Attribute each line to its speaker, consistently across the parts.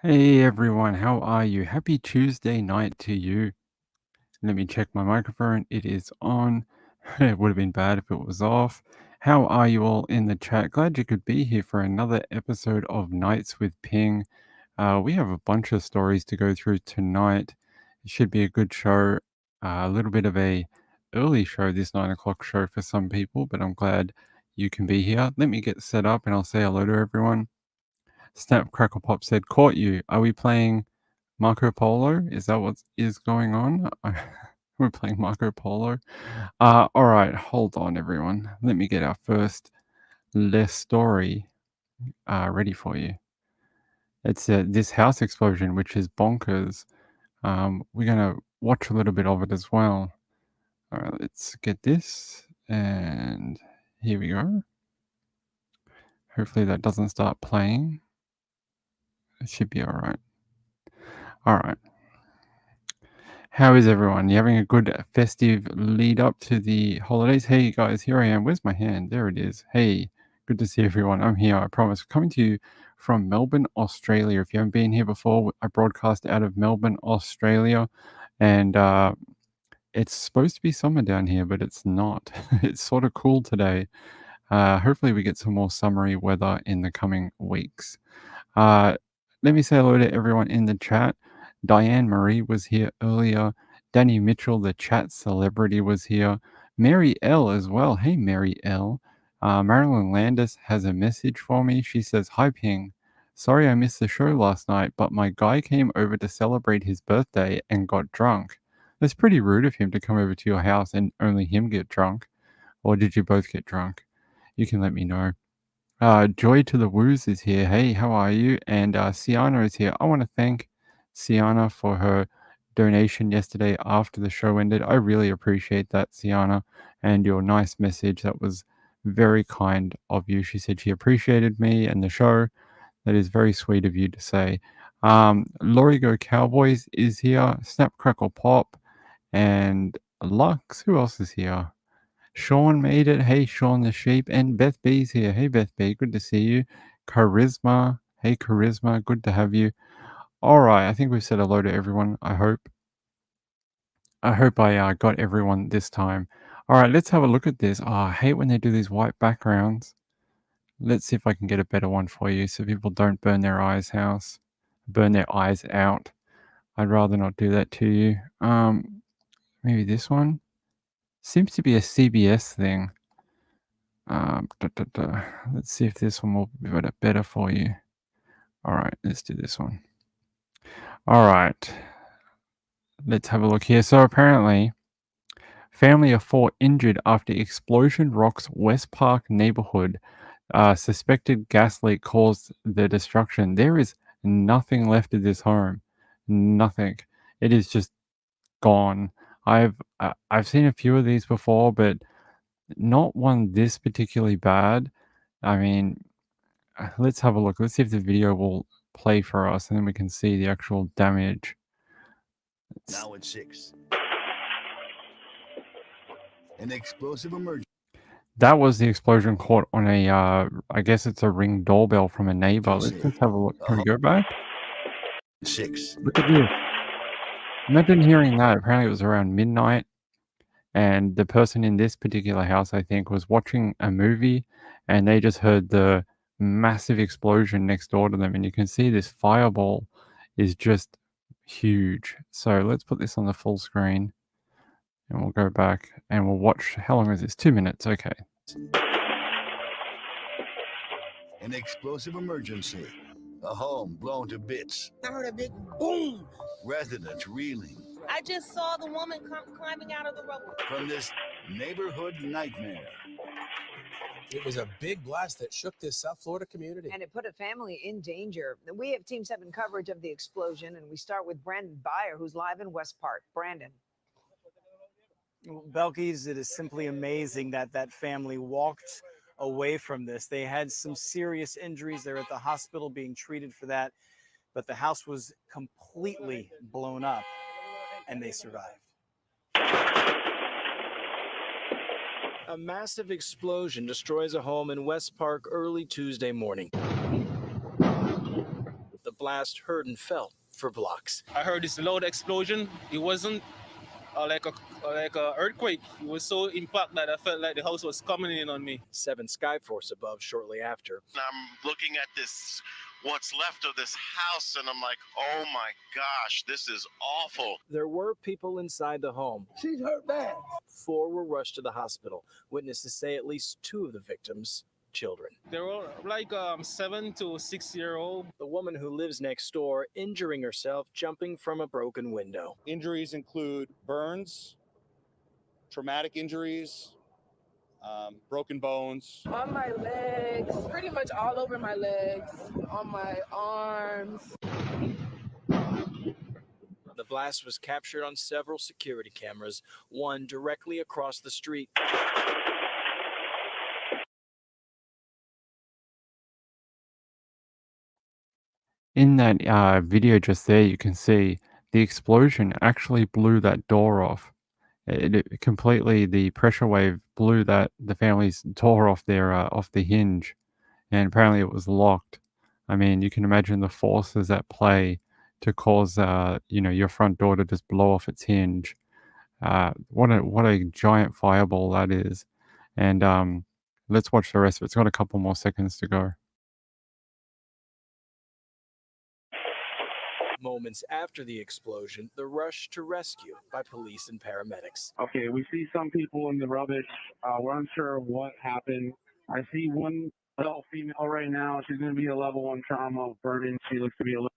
Speaker 1: Hey everyone, how are you? Happy Tuesday night to you. Let me check my microphone. It is on. It would have been bad if it was off. How are you all in the chat? Glad you could be here for another episode of Nights with Ping. We have a bunch of stories to go through tonight. It should be a good show. A little bit of a early show, this 9 o'clock show for some people, but I'm glad you can be here. Let me get set up and I'll say hello to everyone. Snap Crackle Pop said, "Caught you. Are we playing Marco Polo? Is that what is going on?" We're playing Marco Polo. All right, hold on, everyone. Let me get our first less story ready for you. It's this house explosion, which is bonkers. We're gonna watch a little bit of it as well. All right, let's get this, and here we go. Hopefully that doesn't start playing. It should be all right. All right. How is everyone? You having a good festive lead up to the holidays? Hey guys, here I am. Where's my hand? There it is. Hey, good to see everyone. I'm here, I promise. Coming to you from Melbourne, Australia. If you haven't been here before, I broadcast out of Melbourne, Australia. And it's supposed to be summer down here, but it's not. It's sort of cool today. Hopefully, we get some more summery weather in the coming weeks. Uh, Let me say hello to everyone in the chat. Diane Marie was here earlier. Danny Mitchell, the chat celebrity, was here. Mary L as well. Hey, Mary L. Marilyn Landis has a message for me. She says, "Hi, Ping. Sorry I missed the show last night, but my guy came over to celebrate his birthday and got drunk. It's pretty rude of him to come over to your house and only him get drunk. Or did you both get drunk? You can let me know." Joy to the Woos is here. Hey, how are you? And Sienna is here. I want to thank Sienna for her donation yesterday after the show ended. I really appreciate that, Sienna, and your nice message. That was very kind of you. She said she appreciated me and the show. That is very sweet of you to say. Laurie Go Cowboys is here. Snap Crackle Pop and Lux. Who else is here? Sean made it. Hey, Sean the sheep. And Beth B's here. Hey, Beth B. Good to see you. Charisma. Hey, Charisma. Good to have you. All right. I think we've said hello to everyone. I hope. I got everyone this time. All right. Let's have a look at this. Oh, I hate when they do these white backgrounds. Let's see if I can get a better one for you so people don't burn their eyes out. I'd rather not do that to you. Maybe this one. Seems to be a CBS thing. Let's see if this one will be better for you. All right, let's do this one. All right, let's have a look here. So apparently, family of 4 injured after explosion rocks West Park neighborhood. Suspected gas leak caused the destruction. There is nothing left of this home. Nothing. It is just gone. I've seen a few of these before, but not one this particularly bad. I mean, let's have a look. Let's see if the video will play for us, and then we can see the actual damage.
Speaker 2: Now at 6. An explosive emergency.
Speaker 1: That was the explosion caught on a, I guess it's a Ring doorbell from a neighbor. Let's just have a look. Can we go back?
Speaker 2: 6.
Speaker 1: Look at this. Imagine hearing that. Apparently, it was around midnight, and the person in this particular house, I think, was watching a movie, and they just heard the massive explosion next door to them, and you can see this fireball is just huge. So let's put this on the full screen, and we'll go back, and we'll watch. How long is this? 2 minutes. Okay.
Speaker 2: An explosive emergency. A home blown to bits.
Speaker 3: I heard a big boom.
Speaker 2: Residents reeling.
Speaker 3: I just saw the woman climbing out of the rubble.
Speaker 2: From this neighborhood nightmare.
Speaker 4: It was a big blast that shook this South Florida community.
Speaker 5: And it put a family in danger. We have Team 7 coverage of the explosion, and we start with Brandon Beyer, who's live in West Park. Brandon.
Speaker 6: Belkis, it is simply amazing that that family walked away from this. They had some serious injuries. They're at the hospital being treated for that, but the house was completely blown up, and they survived.
Speaker 7: A massive explosion destroys a home in West Park early Tuesday morning. The blast heard and felt for blocks.
Speaker 8: I heard this loud explosion. It wasn't like a earthquake. It was so impact that I felt like the house was coming in on me.
Speaker 7: 7 Skyforce above shortly after.
Speaker 9: I'm looking at this, what's left of this house, and I'm like, oh my gosh, this is awful.
Speaker 7: There were people inside the home.
Speaker 3: She's hurt bad.
Speaker 7: 4 were rushed to the hospital. Witnesses say at least 2 of the victims, children.
Speaker 8: They were like 7 to 6 year old.
Speaker 7: The woman who lives next door injuring herself jumping from a broken window.
Speaker 10: Injuries include burns, traumatic injuries, broken bones.
Speaker 11: On my legs, pretty much all over my legs, on my arms.
Speaker 7: The blast was captured on several security cameras, one directly across the street.
Speaker 1: In that video just there, you can see the explosion actually blew that door off. It completely, the pressure wave blew the family's door off off the hinge, and apparently it was locked. I mean, you can imagine the forces at play to cause your front door to just blow off its hinge. What a giant fireball that is. And let's watch the rest of it. It's got a couple more seconds to go.
Speaker 7: Moments after the explosion, the rush to rescue by police and paramedics.
Speaker 12: Okay, we see some people in the rubbish. We're unsure of what happened. I see one adult female right now. She's going to be a level 1 trauma of burning. She looks to be a little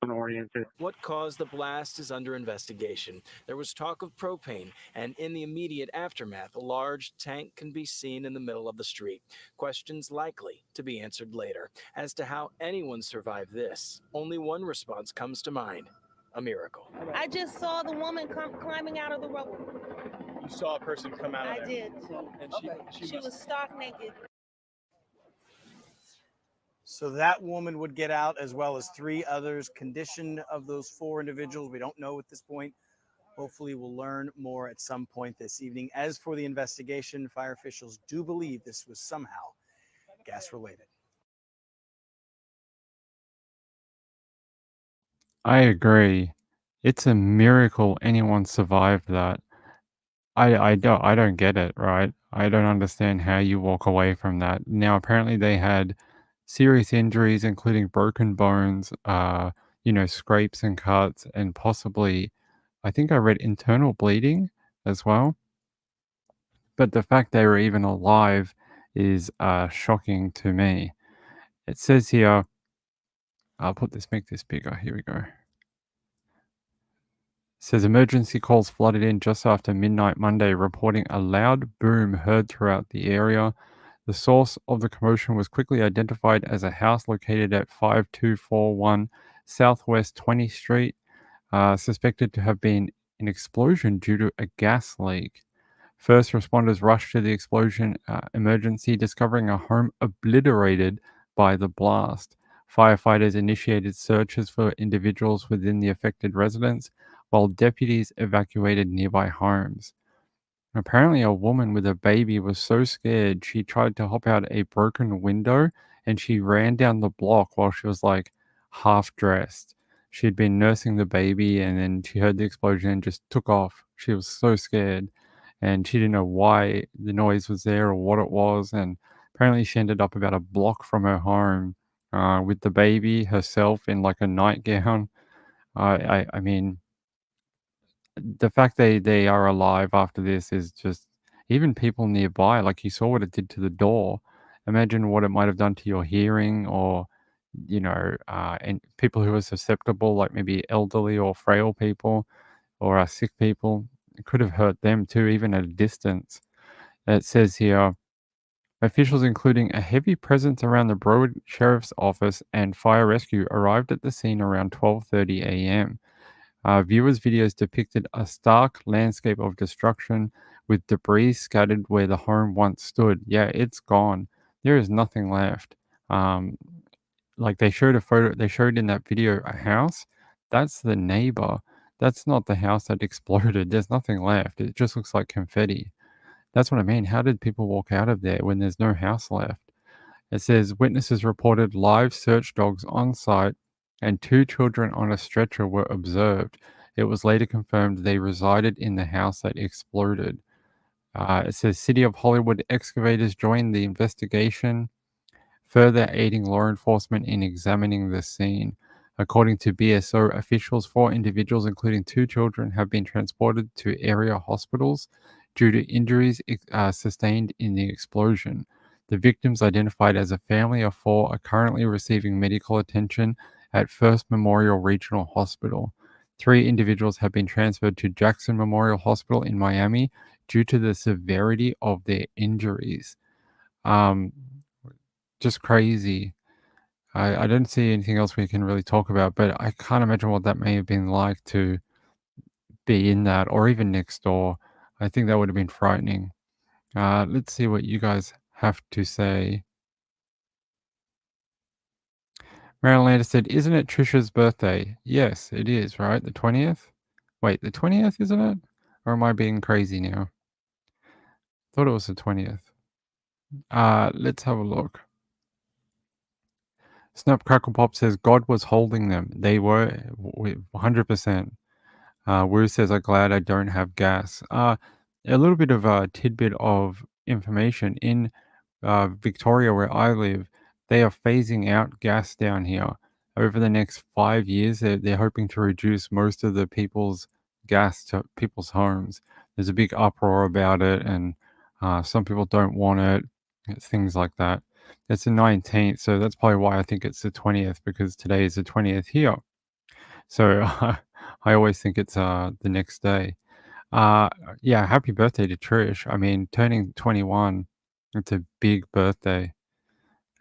Speaker 12: oriented.
Speaker 7: What caused the blast is under investigation. There was talk of propane, and in the immediate aftermath, a large tank can be seen in the middle of the street. Questions likely to be answered later. As to how anyone survived this, only one response comes to mind: a miracle.
Speaker 3: I just saw the woman climbing out of the rubble.
Speaker 6: You saw a person come out of
Speaker 3: I
Speaker 6: there.
Speaker 3: did.
Speaker 6: And
Speaker 3: She was stark naked.
Speaker 6: So that woman would get out, as well as 3 others. Condition of those 4 individuals, we don't know at this point. Hopefully we'll learn more at some point this evening. As for the investigation, fire officials do believe this was somehow gas related.
Speaker 1: I agree. It's a miracle anyone survived that. I don't get it, right? I don't understand how you walk away from that. Now, apparently they had serious injuries, including broken bones, scrapes and cuts, and possibly, I think I read internal bleeding as well. But the fact they were even alive is shocking to me. It says here, make this bigger. Here we go. Says emergency calls flooded in just after midnight Monday, reporting a loud boom heard throughout the area. The source of the commotion was quickly identified as a house located at 5241 Southwest 20th Street, suspected to have been an explosion due to a gas leak. First responders rushed to the explosion emergency, discovering a home obliterated by the blast. Firefighters initiated searches for individuals within the affected residence, while deputies evacuated nearby homes. Apparently, a woman with a baby was so scared she tried to hop out a broken window, and she ran down the block while she was like half dressed. She'd been nursing the baby, and then she heard the explosion and just took off. She was so scared, and she didn't know why the noise was there or what it was. And apparently, she ended up about a block from her home with the baby herself in like a nightgown. I mean, the fact they are alive after this is just, even people nearby, like you saw what it did to the door. Imagine what it might have done to your hearing, or and people who are susceptible, like maybe elderly or frail people or sick people. It could have hurt them too, even at a distance. It says here, officials including a heavy presence around the Broward Sheriff's Office and fire rescue arrived at the scene around 12:30 a.m. Viewers' videos depicted a stark landscape of destruction with debris scattered where the home once stood. Yeah, it's gone. There is nothing left. Like they showed a photo, they showed in that video a house. That's the neighbor. That's not the house that exploded. There's nothing left. It just looks like confetti. That's what I mean. How did people walk out of there when there's no house left? It says witnesses reported live search dogs on site and 2 children on a stretcher were observed. It was later confirmed they resided in the house that exploded. It says City of Hollywood excavators joined the investigation, further aiding law enforcement in examining the scene. According to BSO officials, 4 individuals, including 2 children, have been transported to area hospitals due to injuries sustained in the explosion. The victims, identified as a family of 4, are currently receiving medical attention at First Memorial Regional Hospital. 3 individuals have been transferred to Jackson Memorial Hospital in Miami due to the severity of their injuries. Um, just crazy. I don't see anything else we can really talk about, but I can't imagine what that may have been like to be in that or even next door. I think that would have been frightening. Let's see what you guys have to say. Marilyn Landis said, "Isn't it Trisha's birthday?" Yes, it is, right? The 20th? Wait, the 20th, isn't it? Or am I being crazy now? Thought it was the 20th. Let's have a look. Snap Crackle Pop says, God was holding them. They were 100%. Wu says, I'm glad I don't have gas. A little bit of a tidbit of information. In Victoria, where I live, they are phasing out gas down here. Over the next 5 years, they're hoping to reduce most of the people's gas to people's homes. There's a big uproar about it, and some people don't want it, things like that. It's the 19th, so that's probably why I think it's the 20th, because today is the 20th here. So I always think it's the next day. Yeah, happy birthday to Trish. I mean, turning 21, it's a big birthday.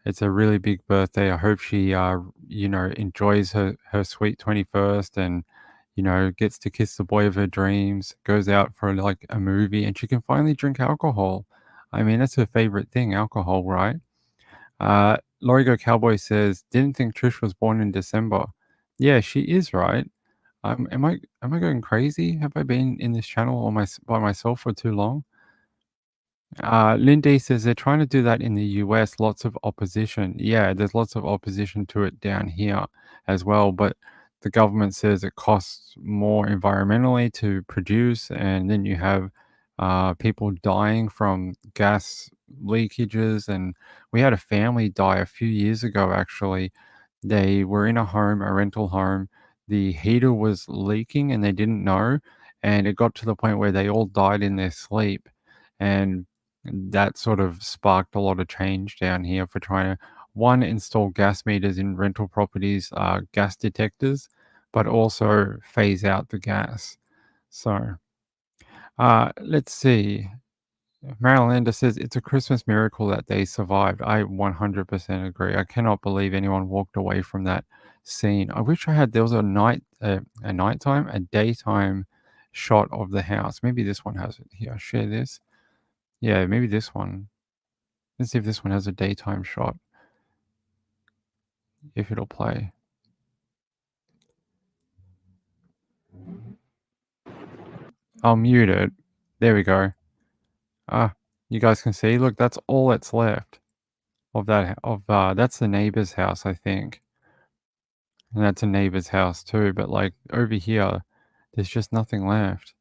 Speaker 1: It's a really big birthday. I hope she, enjoys her sweet 21st and, gets to kiss the boy of her dreams, goes out for like a movie, and she can finally drink alcohol. I mean, that's her favorite thing, alcohol, right? Laurie Go Cowboy says, didn't think Trish was born in December. Yeah, she is, right? Am I going crazy? Have I been in this channel by myself for too long? Lindy says they're trying to do that in the US. Lots of opposition. Yeah, there's lots of opposition to it down here as well. But the government says it costs more environmentally to produce, and then you have people dying from gas leakages. And we had a family die a few years ago, actually. They were in a home, a rental home. The heater was leaking and they didn't know. And it got to the point where they all died in their sleep. And that sort of sparked a lot of change down here for trying to, one, install gas meters in rental properties, gas detectors, but also phase out the gas. So let's see. Marilynda says it's a Christmas miracle that they survived. I 100% agree. I cannot believe anyone walked away from that scene. I wish I had. There was a nighttime, a daytime shot of the house. Maybe this one has it. Here, share this. Yeah, maybe this one. Let's see if this one has a daytime shot. If it'll play. I'll mute it. There we go. You guys can see. Look, that's all that's left of that. That's the neighbor's house, I think. And that's a neighbor's house too, but like over here, there's just nothing left.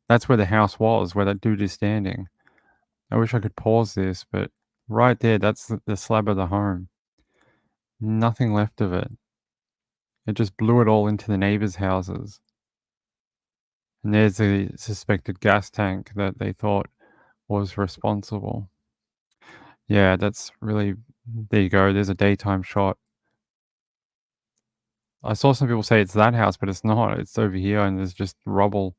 Speaker 1: That's where the house was, where that dude is standing. I wish I could pause this, but right there, that's the slab of the home. Nothing left of it. It just blew it all into the neighbors' houses. And there's the suspected gas tank that they thought was responsible. Yeah, that's really, there you go. There's a daytime shot. I saw some people say it's that house, but it's not. It's over here and there's just rubble.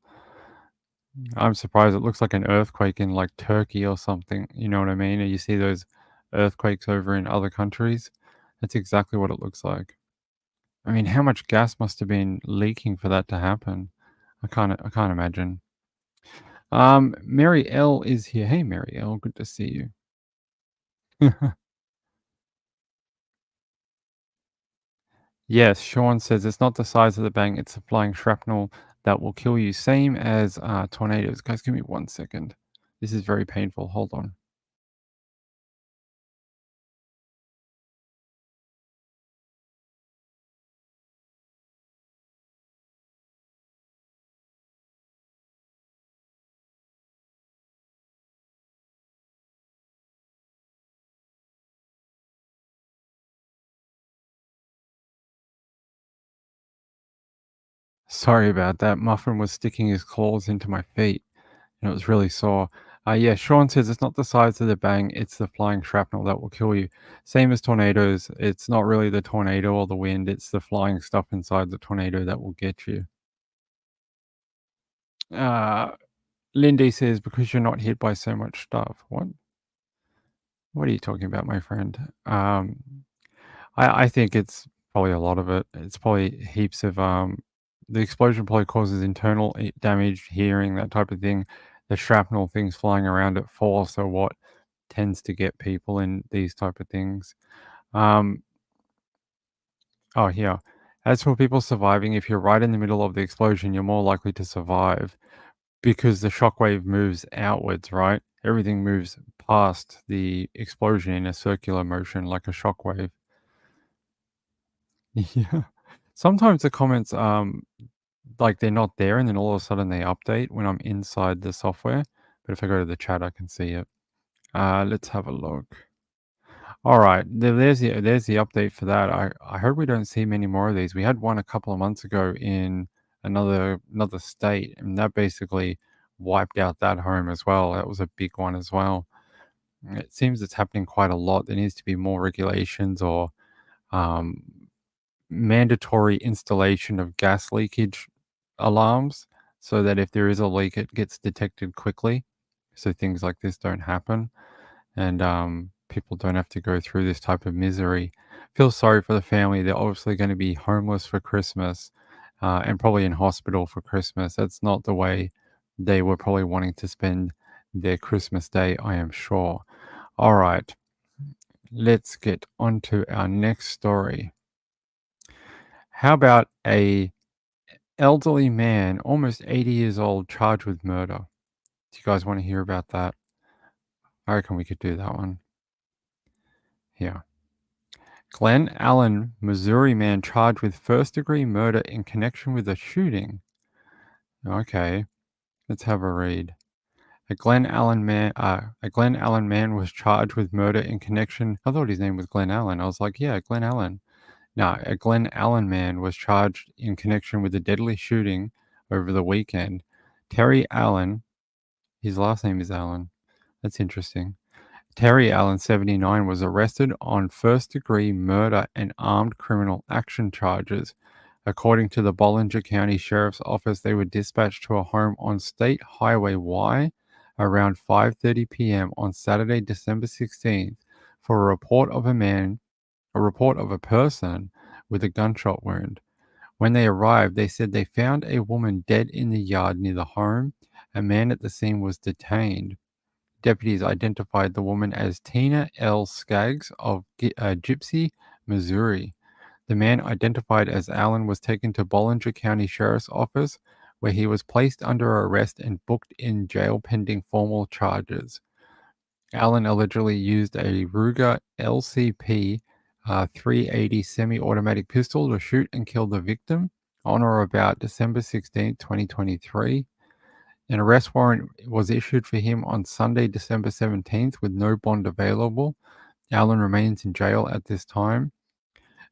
Speaker 1: I'm surprised. It looks like an earthquake in like Turkey or something. You know what I mean? And you see those earthquakes over in other countries. That's exactly what it looks like. I mean, how much gas must have been leaking for that to happen? I can't imagine. Mary L is here. Hey, Mary L, good to see you. Yes, Sean says it's not the size of the bang; it's the flying shrapnel that will kill you. Same as tornadoes. Guys, give me 1 second. This is very painful. Hold on. Sorry about that. Muffin was sticking his claws into my feet, and it was really sore. Yeah, Sean says it's not the size of the bang, it's the flying shrapnel that will kill you. Same as tornadoes. It's not really the tornado or the wind, it's the flying stuff inside the tornado that will get you. Uh, Lindy says, because you're not hit by so much stuff. What? What are you talking about, my friend? I think it's probably a lot of it. It's probably heaps of the explosion probably causes internal damage, hearing, that type of thing. The shrapnel things flying around at force are what tends to get people in these type of things. Um, oh, here. As for people surviving, if you're right in the middle of the explosion, you're more likely to survive because the shockwave moves outwards, right? Everything moves past the explosion in a circular motion like a shockwave. Yeah. Sometimes the comments, like they're not there and then all of a sudden they update when I'm inside the software. But if I go to the chat, I can see it. Let's have a look. All right, there's the update for that. I heard we don't see many more of these. We had one a couple of months ago in another state, and that basically wiped out that home as well. That was a big one as well. It seems it's happening quite a lot. There needs to be more regulations or um, mandatory installation of gas leakage alarms so that if there is a leak, it gets detected quickly so things like this don't happen and people don't have to go through this type of misery. Feel sorry for the family. They're obviously going to be homeless for Christmas and probably in hospital for Christmas. That's not the way they were probably wanting to spend their Christmas day, I am sure. All right, let's get on to our next story. How about a elderly man, almost 80 years old, charged with murder? Do you guys want to hear about that? I reckon we could do that one. Yeah. Glen Allen, Missouri man charged with first-degree murder in connection with a shooting. Okay, let's have a read. A Glen Allen man was charged with murder in connection. I thought his name was Glen Allen. I was like, yeah, Glen Allen. No, a Glen Allen man was charged in connection with a deadly shooting over the weekend. Terry Allen, his last name is Allen. That's interesting. Terry Allen, 79, was arrested on first-degree murder and armed criminal action charges. According to the Bollinger County Sheriff's Office, they were dispatched to a home on State Highway Y around 5:30 p.m. on Saturday, December 16th, for a report of a person with a gunshot wound. When they arrived, they said they found a woman dead in the yard near the home. A man at the scene was detained. Deputies identified the woman as Tina L. Skaggs of Gypsy, Missouri. The man, identified as Allen, was taken to Bollinger County Sheriff's Office, where he was placed under arrest and booked in jail pending formal charges. Allen allegedly used a Ruger LCP 380 semi-automatic pistol to shoot and kill the victim on or about December 16, 2023. An arrest warrant was issued for him on Sunday, December 17th, with no bond available. Allen remains in jail at this time.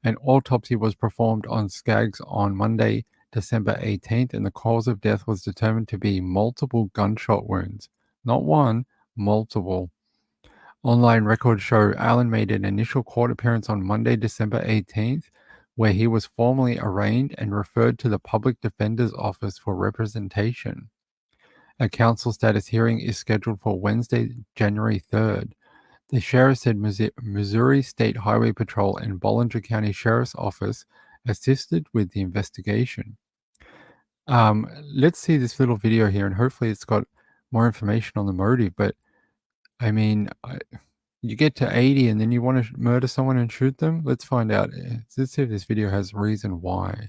Speaker 1: An autopsy was performed on Skaggs on Monday, December 18th, and the cause of death was determined to be multiple gunshot wounds. Not one, multiple. Online records show Allen made an initial court appearance on Monday, December 18th, where he was formally arraigned and referred to the Public Defender's Office for representation. A counsel status hearing is scheduled for Wednesday, January 3rd. The sheriff said Missouri State Highway Patrol and Bollinger County Sheriff's Office assisted with the investigation. Let's see this little video here, and hopefully it's got more information on the motive. But I mean, you get to 80 and then you want to murder someone and shoot them? Let's find out. Let's see if this video has reason why.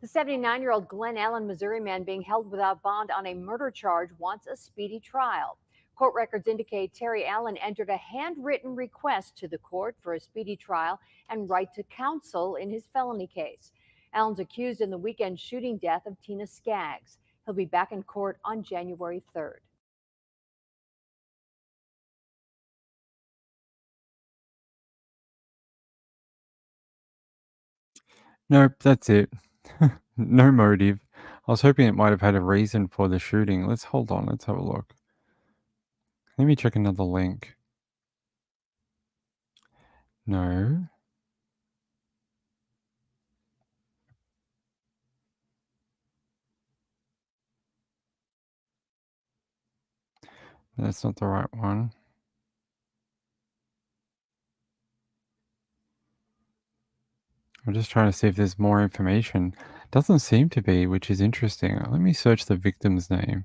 Speaker 13: The 79-year-old Glen Allen, Missouri man being held without bond on a murder charge wants a speedy trial. Court records indicate Terry Allen entered a handwritten request to the court for a speedy trial and right to counsel in his felony case. Allen's accused in the weekend shooting death of Tina Skaggs. He'll be back in court on January 3rd.
Speaker 1: Nope, that's it. No motive. I was hoping it might have had a reason for the shooting. Let's hold on. Let's have a look. Let me check another link. No. That's not the right one. I'm just trying to see if there's more information. Doesn't seem to be, which is interesting. Let me search the victim's name.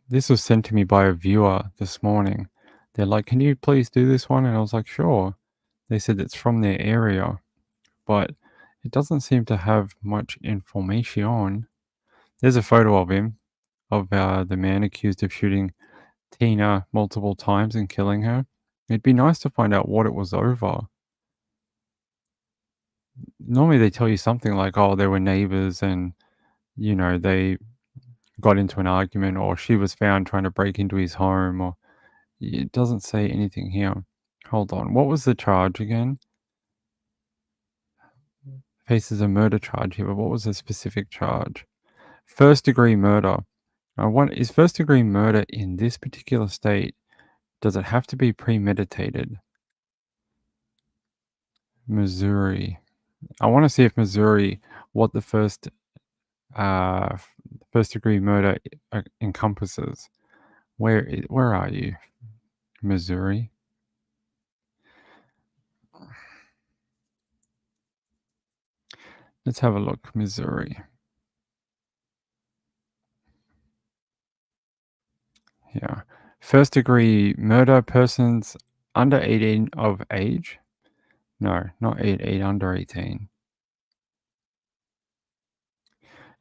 Speaker 1: This was sent to me by a viewer this morning. They're like, can you please do this one? And I was like, sure. They said it's from their area, but it doesn't seem to have much information. There's a photo of him, of the man accused of shooting Tina multiple times and killing her. It'd be nice to find out what it was over. Normally they tell you something like, oh, they were neighbors and, they got into an argument, or she was found trying to break into his home, or it doesn't say anything here. Hold on. What was the charge again? Faces a murder charge here, but what was the specific charge? First degree murder. Is first degree murder in this particular state? Does it have to be premeditated? Missouri. I want to see if Missouri, what the first degree murder encompasses. Where are you? Missouri. Let's have a look. Missouri. Yeah. First degree murder, persons under 18 of age. No, not 8, under 18.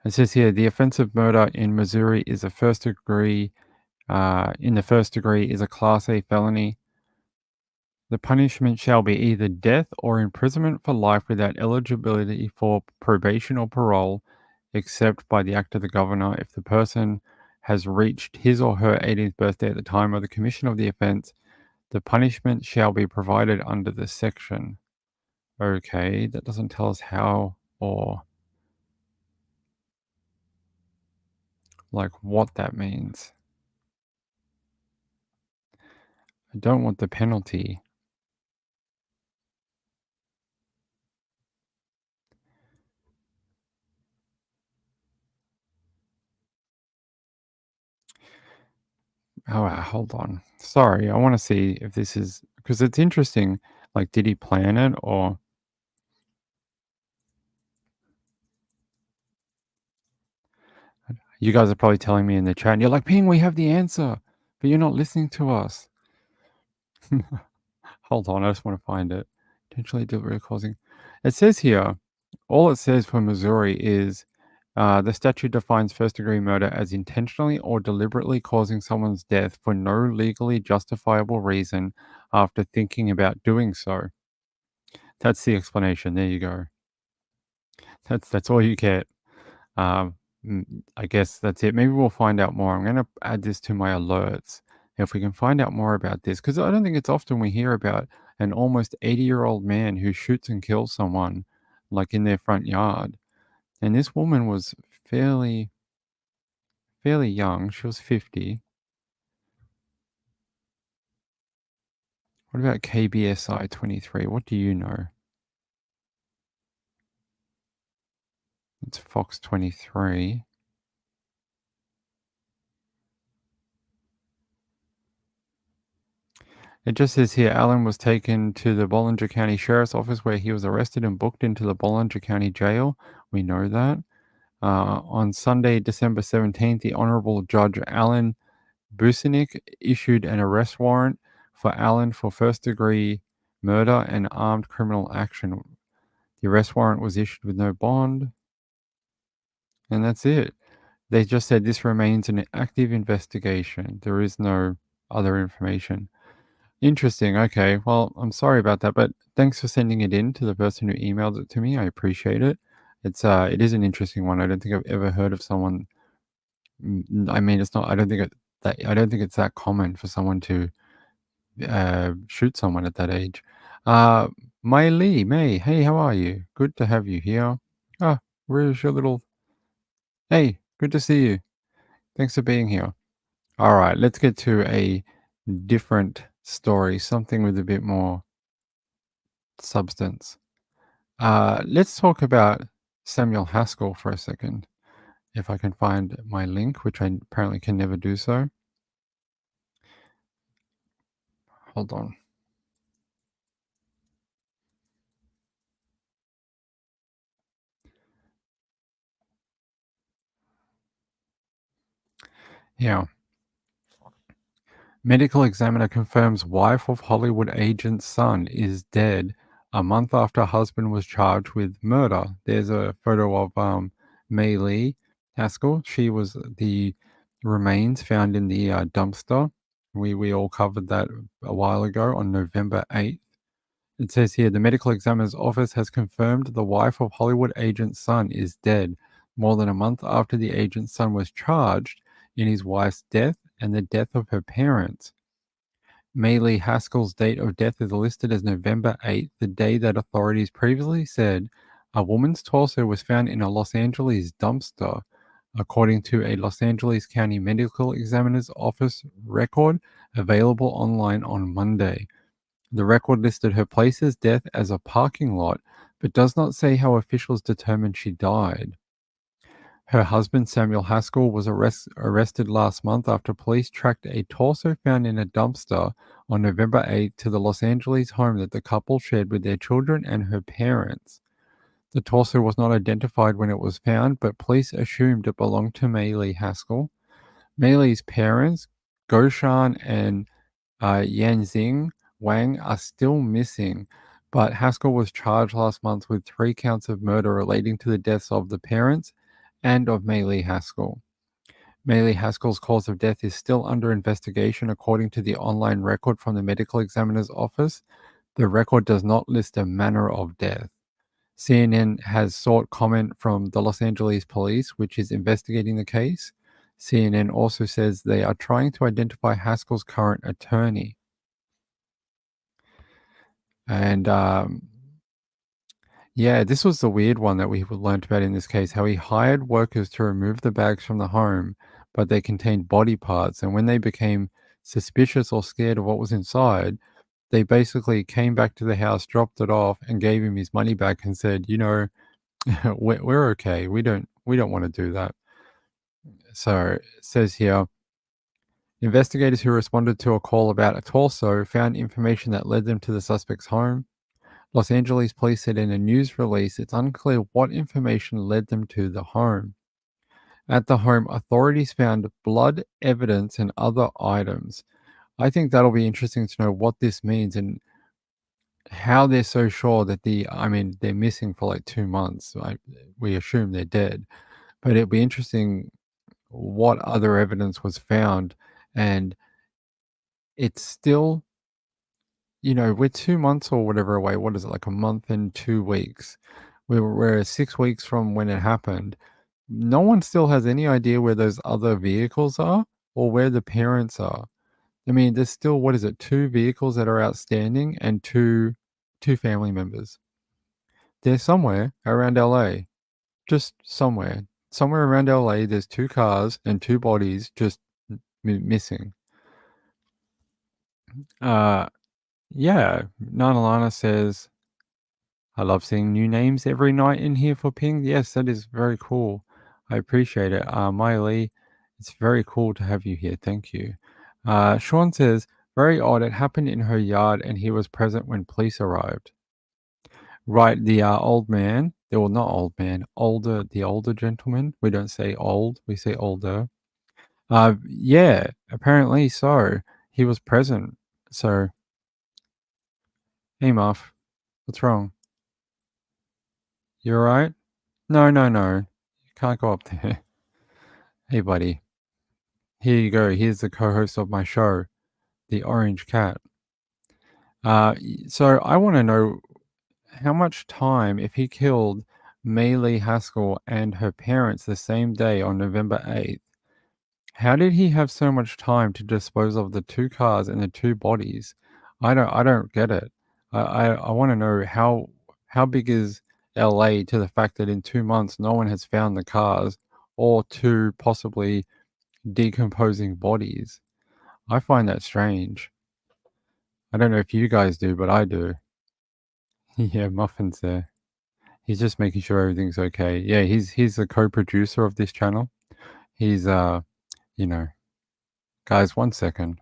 Speaker 1: It says here, the offense of murder in Missouri is a first degree, in the first degree is a Class A felony. The punishment shall be either death or imprisonment for life without eligibility for probation or parole, except by the act of the governor if the person has reached his or her 18th birthday at the time of the commission of the offense. The punishment shall be provided under this section. Okay, that doesn't tell us how or like what that means. I don't want the penalty. Oh, hold on. Sorry, I want to see if this is because it's interesting. Like, did he plan it or? You guys are probably telling me in the chat, and you're like, Ping, we have the answer, but you're not listening to us. Hold on, I just want to find it. Potentially deliberate causing. It says here, all it says for Missouri is the statute defines first degree murder as intentionally or deliberately causing someone's death for no legally justifiable reason after thinking about doing so. That's the explanation. There you go. That's all you get. I guess that's it. Maybe we'll find out more. I'm going to add this to my alerts. If we can find out more about this, because I don't think it's often we hear about an almost 80-year-old man who shoots and kills someone like in their front yard. And this woman was fairly young. She was 50. What about KBSI 23? What do you know? It's Fox 23. It just says here, Allen was taken to the Bollinger County Sheriff's Office where he was arrested and booked into the Bollinger County Jail. We know that. On Sunday, December 17th, the Honorable Judge Alan Businik issued an arrest warrant for Allen for first-degree murder and armed criminal action. The arrest warrant was issued with no bond. And that's it. They just said this remains an active investigation. There is no other information. Interesting. Okay. Well, I'm sorry about that, but thanks for sending it in to the person who emailed it to me. I appreciate it. It is an interesting one. I don't think I've ever heard of someone. I mean, it's not. I don't think it's that common for someone to shoot someone at that age. May, hey, how are you? Good to have you here. Ah, where's your little... Hey, good to see you. Thanks for being here. All right, let's get to a different story, something with a bit more substance. Let's talk about Samuel Haskell for a second. If I can find my link, which I apparently can never do so. Hold on. Yeah. Medical examiner confirms wife of Hollywood agent's son is dead a month after husband was charged with murder. There's a photo of May Lee Haskell. She was the remains found in the dumpster. We all covered that a while ago on November 8th. It says here the medical examiner's office has confirmed the wife of Hollywood agent's son is dead more than a month after the agent's son was charged in his wife's death and the death of her parents. Maylee Haskell's date of death is listed as November 8th, the day that authorities previously said a woman's torso was found in a Los Angeles dumpster, according to a Los Angeles County Medical Examiner's Office record available online on Monday. The record listed her place's death as a parking lot, but does not say how officials determined she died. Her husband, Samuel Haskell, was arrested last month after police tracked a torso found in a dumpster on November 8th to the Los Angeles home that the couple shared with their children and her parents. The torso was not identified when it was found, but police assumed it belonged to Maylee Haskell. Maylee's parents, Goshan and Yanxing Wang, are still missing, but Haskell was charged last month with 3 counts of murder relating to the deaths of the parents and of Maylee Haskell. Maylee Haskell's cause of death is still under investigation according to the online record from the medical examiner's office. The record does not list a manner of death. CNN has sought comment from the Los Angeles police, which is investigating the case. CNN also says they are trying to identify Haskell's current attorney. And yeah, this was the weird one that we learned about in this case, how he hired workers to remove the bags from the home, but they contained body parts. And when they became suspicious or scared of what was inside, they basically came back to the house, dropped it off, and gave him his money back and said, you know, we're okay. We don't want to do that. So it says here, investigators who responded to a call about a torso found information that led them to the suspect's home. Los Angeles police said in a news release it's unclear what information led them to the home. At the home, authorities found blood evidence and other items. I think that'll be interesting to know what this means and how they're so sure that they're missing for like 2 months. We assume they're dead, but it'll be interesting what other evidence was found. And it's still, we're 2 months or whatever away. What is it, like a month and 2 weeks? We're 6 weeks from when it happened. No one still has any idea where those other vehicles are or where the parents are. I mean, there's still, what is it, 2 vehicles that are outstanding and two family members. They're somewhere around LA. Just somewhere. Somewhere around LA, there's 2 cars and 2 bodies just missing. Yeah, Nanalana says, I love seeing new names every night in here for Ping. Yes, that is very cool. I appreciate it. Maya Lee, it's very cool to have you here. Thank you. Sean says, very odd. It happened in her yard and he was present when police arrived. Right, the old man, well, not old man, the older gentleman. We don't say old, we say older. Yeah, apparently so. He was present. So, hey, Muff, what's wrong? You all right? No. You can't go up there. Hey, buddy. Here you go. Here's the co-host of my show, the Orange Cat. So I want to know how much time, if he killed Maylee Haskell and her parents the same day on November 8th, how did he have so much time to dispose of the 2 cars and the 2 bodies? I don't get it. I want to know how big is LA to the fact that in 2 months no one has found the cars or two possibly decomposing bodies. I find that strange. I don't know if you guys do, but I do. Yeah, Muffin's there. He's just making sure everything's okay. Yeah, he's the co-producer of this channel. He's you know, guys, 1 second.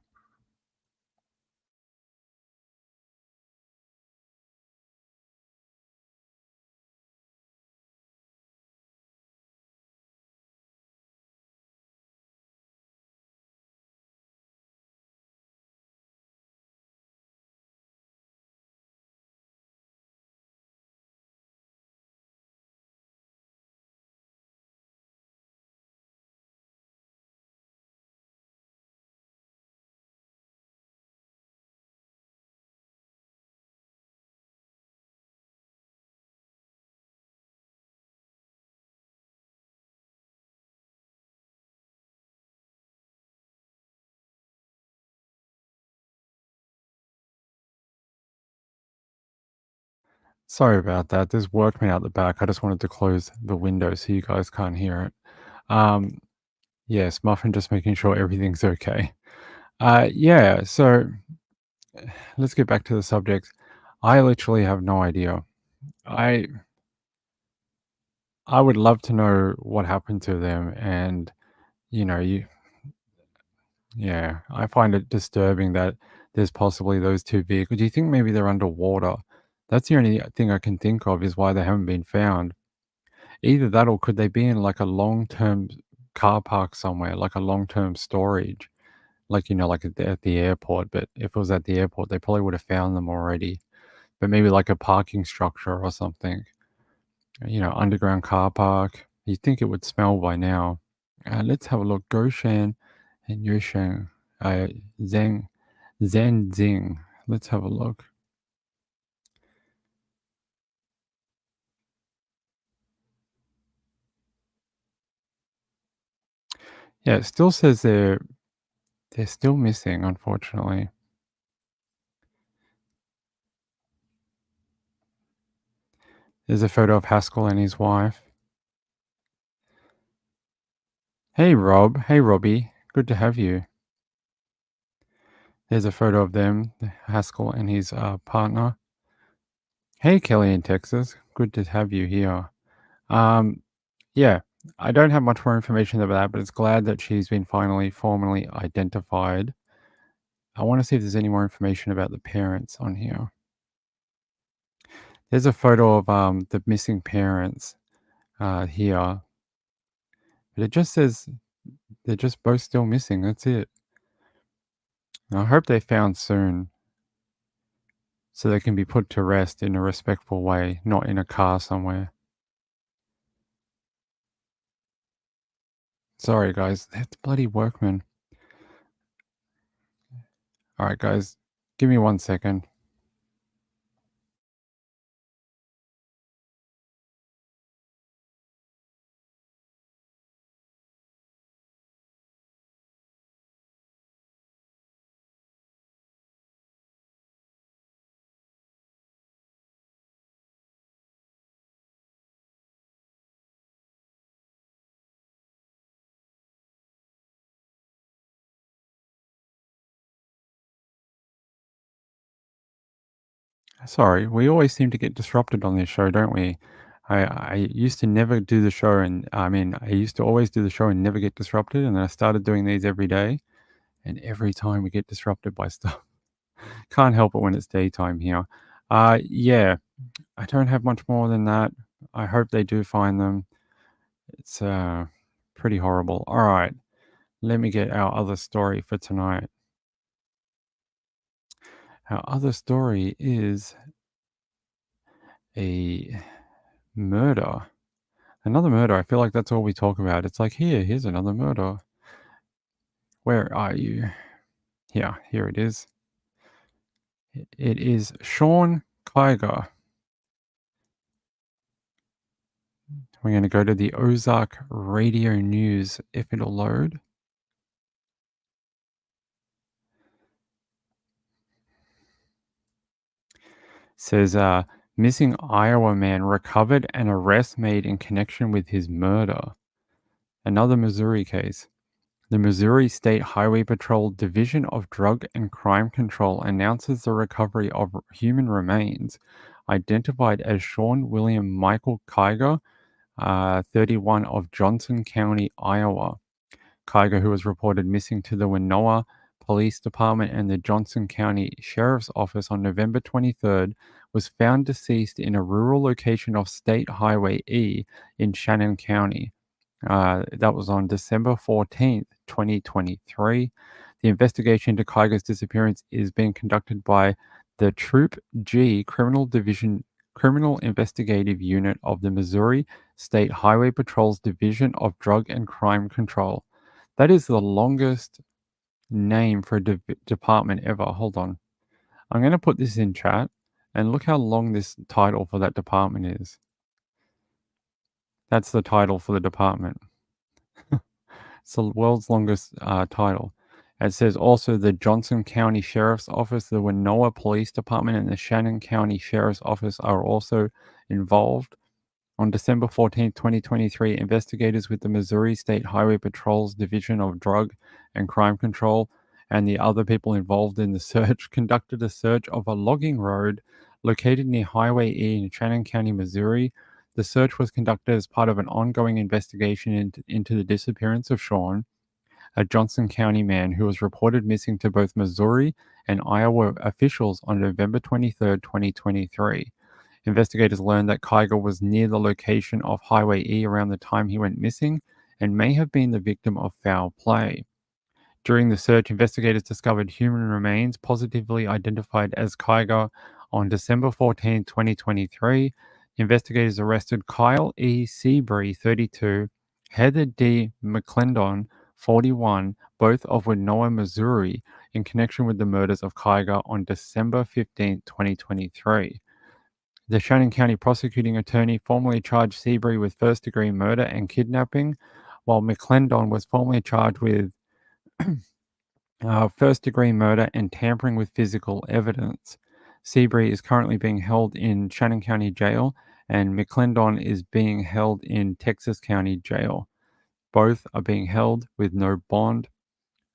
Speaker 1: Sorry about that. There's workmen out the back. I just wanted to close the window so you guys can't hear it. Yes, Muffin just making sure everything's okay. Yeah, so let's get back to the subject. I literally have no idea. I I would love to know what happened to them, and you know, yeah, I find it disturbing that there's possibly those two vehicles. Do you think maybe they're underwater? That's the only thing I can think of is why they haven't been found. Either that or could they be in like a long-term car park somewhere, like a long-term storage, like like at the airport. But if it was at the airport, they probably would have found them already. But maybe like a parking structure or something, underground car park. You'd think it would smell by now. Let's have a look. Goshen and Yushen, uh, Zheng, Zheng. Let's have a look. Yeah, it still says they're still missing, unfortunately. There's a photo of Haskell and his wife. Hey Rob, hey Robbie, good to have you. There's a photo of them, Haskell and his partner. Hey Kelly in Texas, good to have you here. Yeah, I don't have much more information about that, but it's glad that she's been finally formally identified. I want to see if there's any more information about the parents on here. There's a photo of the missing parents here, but it just says they're just both still missing. That's it. I hope they're found soon so they can be put to rest in a respectful way, not in a car somewhere. Sorry, guys. That's bloody workman. All right, guys. Give me 1 second. Sorry, we always seem to get disrupted on this show, don't we? I used to never do the show, and I used to always do the show and never get disrupted, and then I started doing these every day, and every time we get disrupted by stuff. Can't help it when it's daytime here. Yeah, I don't have much more than that. I hope they do find them. It's pretty horrible. All right, let me get our other story for tonight. Our other story is a murder. Another murder. I feel like that's all we talk about. It's like, here's another murder. Where are you? Yeah, here it is. It is Sean Kiger. We're going to go to the Ozark Radio News if it'll load. Says missing Iowa man recovered and arrest made in connection with his murder. Another Missouri case. The Missouri State Highway Patrol Division of Drug and Crime Control announces the recovery of human remains identified as Sean William Michael Kiger, 31 of Johnson County, Iowa. Kiger, who was reported missing to the Winona Police Department and the Johnson County Sheriff's Office on November 23rd, was found deceased in a rural location of State Highway E in Shannon County. That was on December 14th, 2023. The investigation into Kiger's disappearance is being conducted by the Troop G Criminal Investigative Unit of the Missouri State Highway Patrol's Division of Drug and Crime Control. That is the longest name for a department ever. Hold on. I'm going to put this in chat and look how long this title for that department is. That's the title for the department. It's the world's longest title. It says also the Johnson County Sheriff's Office, the Winona Police Department, and the Shannon County Sheriff's Office are also involved. On December 14, 2023, investigators with the Missouri State Highway Patrol's Division of Drug and Crime Control and the other people involved in the search conducted a search of a logging road located near Highway E in Shannon County, Missouri. The search was conducted as part of an ongoing investigation into the disappearance of Sean, a Johnson County man who was reported missing to both Missouri and Iowa officials on November 23, 2023. Investigators learned that Kiger was near the location of Highway E around the time he went missing and may have been the victim of foul play. During the search, investigators discovered human remains positively identified as Kiger on December 14, 2023. Investigators arrested Kyle E. Seabury, 32, Heather D. McClendon, 41, both of Winona, Missouri, in connection with the murders of Kiger on December 15, 2023. The Shannon County prosecuting attorney formally charged Seabury with first-degree murder and kidnapping, while McClendon was formally charged with first-degree murder and tampering with physical evidence. Seabury is currently being held in Shannon County Jail, and McClendon is being held in Texas County Jail. Both are being held with no bond.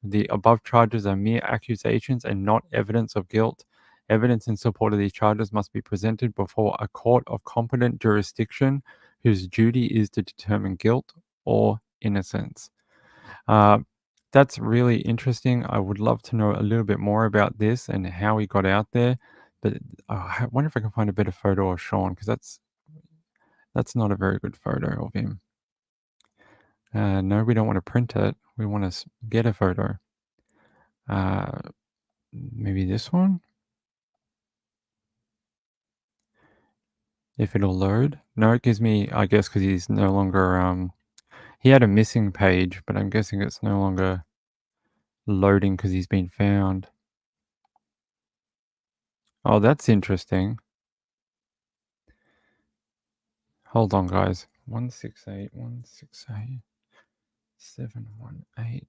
Speaker 1: The above charges are mere accusations and not evidence of guilt. Evidence in support of these charges must be presented before a court of competent jurisdiction whose duty is to determine guilt or innocence. That's really interesting. I would love to know a little bit more about this and how he got out there. But I wonder if I can find a better photo of Sean, because that's not a very good photo of him. No, we don't want to print it. We want to get a photo. Maybe this one? If it'll load. No, it gives me, I guess, because he's no longer, he had a missing page, but I'm guessing it's no longer loading because he's been found. Oh, that's interesting. Hold on, guys. 168, 168, 718.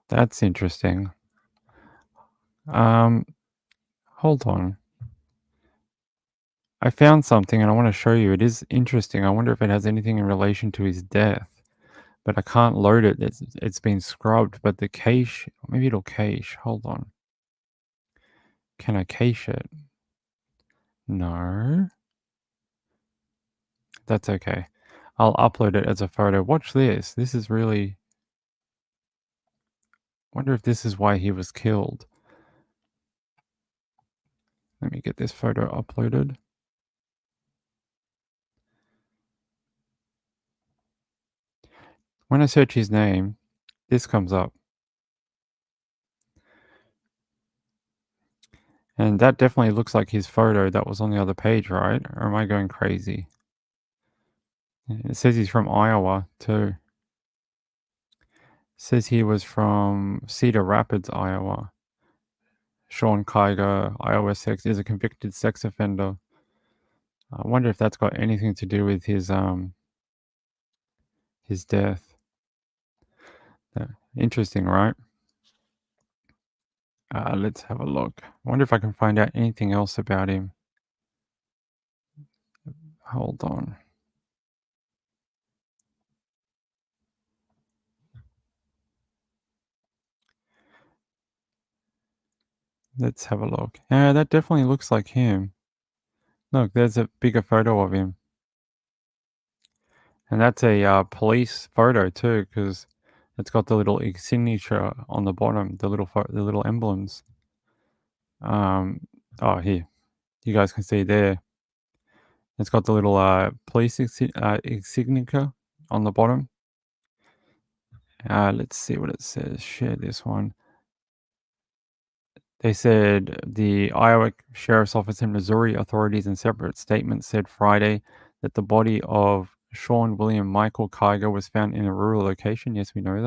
Speaker 1: That's interesting. Hold on. I found something and I want to show you. It is interesting. I wonder if it has anything in relation to his death. But I can't load it. It's been scrubbed. But the cache, maybe it'll cache. Hold on. Can I cache it? No. That's okay. I'll upload it as a photo. Watch this. This is really... wonder if this is why he was killed. Let me get this photo uploaded. When I search his name, this comes up. And that definitely looks like his photo that was on the other page, right? Or am I going crazy? It says he's from Iowa, too. It says he was from Cedar Rapids, Iowa. Sean Kiger, Iowa sex, is a convicted sex offender. I wonder if that's got anything to do with his death. Interesting, right? Let's have a look. I wonder if I can find out anything else about him. Hold on. Let's have a look. Yeah, that definitely looks like him. Look, there's a bigger photo of him. And that's a police photo too, because it's got the little signature on the bottom, the little emblems. Oh, here. You guys can see there. It's got the little police insignia on the bottom. Let's see what it says. Share this one. They said the Iowa Sheriff's Office and Missouri authorities in separate statements said Friday that the body of Sean William Michael Kiger was found in a rural location. Yes, we know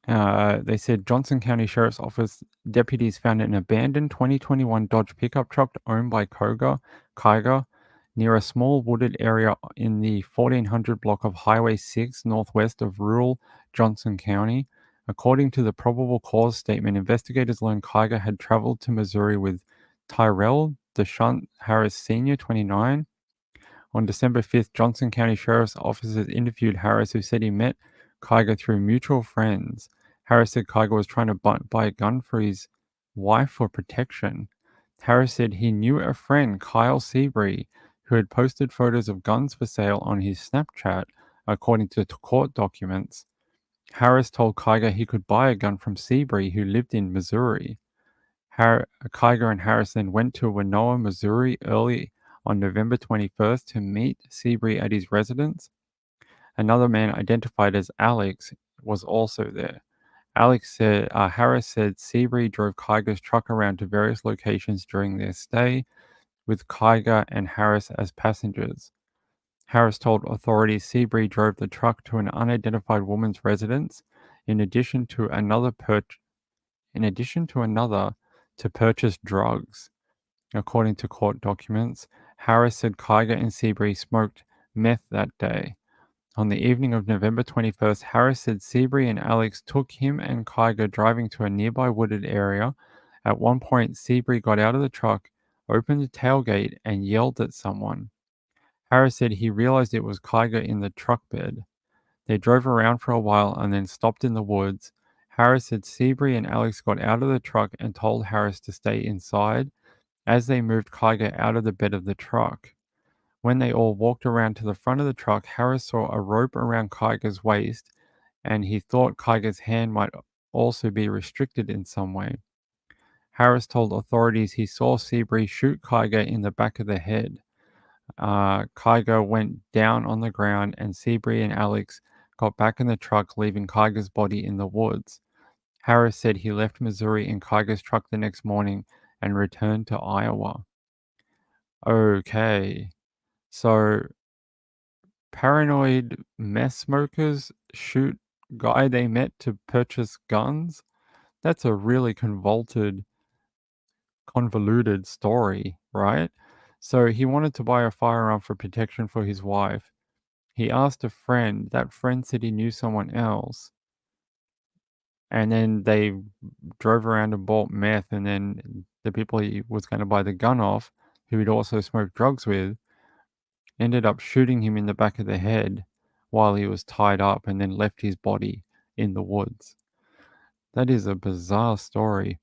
Speaker 1: that. They said Johnson County Sheriff's Office deputies found an abandoned 2021 Dodge pickup truck owned by Kiger near a small wooded area in the 1400 block of Highway 6 northwest of rural Johnson County. According to the probable cause statement, investigators learned Kiger had traveled to Missouri with Tyrell DeShunt Harris Sr., 29. On December 5th, Johnson County Sheriff's officers interviewed Harris, who said he met Kiger through mutual friends. Harris said Kiger was trying to buy a gun for his wife for protection. Harris said he knew a friend, Kyle Seabury, who had posted photos of guns for sale on his Snapchat, according to court documents. Harris told Kiger he could buy a gun from Seabury, who lived in Missouri. Kiger and Harris then went to Winona, Missouri early on November 21st to meet Seabury at his residence. Another man identified as Alex was also there. Harris said Seabury drove Kiger's truck around to various locations during their stay, with Kiger and Harris as passengers. Harris told authorities Seabury drove the truck to an unidentified woman's residence, in addition to another to purchase drugs. According to court documents, Harris said Kiger and Seabury smoked meth that day. On the evening of November 21st, Harris said Seabury and Alex took him and Kiger driving to a nearby wooded area. At one point, Seabury got out of the truck, opened the tailgate, and yelled at someone. Harris said he realized it was Kiger in the truck bed. They drove around for a while and then stopped in the woods. Harris said Seabury and Alex got out of the truck and told Harris to stay inside as they moved Kiger out of the bed of the truck. When they all walked around to the front of the truck, Harris saw a rope around Kiger's waist, and he thought Kiger's hand might also be restricted in some way. Harris told authorities he saw Seabury shoot Kiger in the back of the head. Kiger went down on the ground, and Seabury and Alex got back in the truck, leaving Kiger's body in the woods. Harris said he left Missouri in Kiger's truck the next morning and returned to Iowa. Okay, so paranoid meth smokers shoot guy they met to purchase guns? That's a really convoluted story, right? So he wanted to buy a firearm for protection for his wife. He asked a friend. That friend said he knew someone else. And then they drove around and bought meth, and then the people he was going to buy the gun off, who he'd also smoked drugs with, ended up shooting him in the back of the head while he was tied up, and then left his body in the woods. That is a bizarre story.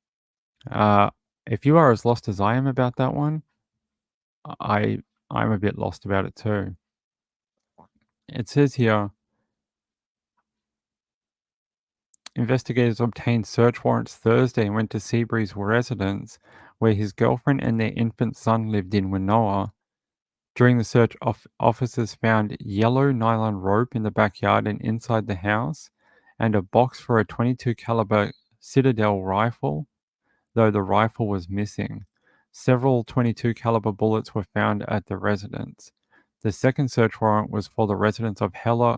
Speaker 1: If you are as lost as I am about that one, I'm a bit lost about it too. It says here, investigators obtained search warrants Thursday and went to Seabury's residence, where his girlfriend and their infant son lived in Winona. During the search, officers found yellow nylon rope in the backyard and inside the house, and a box for a .22 caliber Citadel rifle, though the rifle was missing. Several .22 caliber bullets were found at the residence. The second search warrant was for the residence of Heather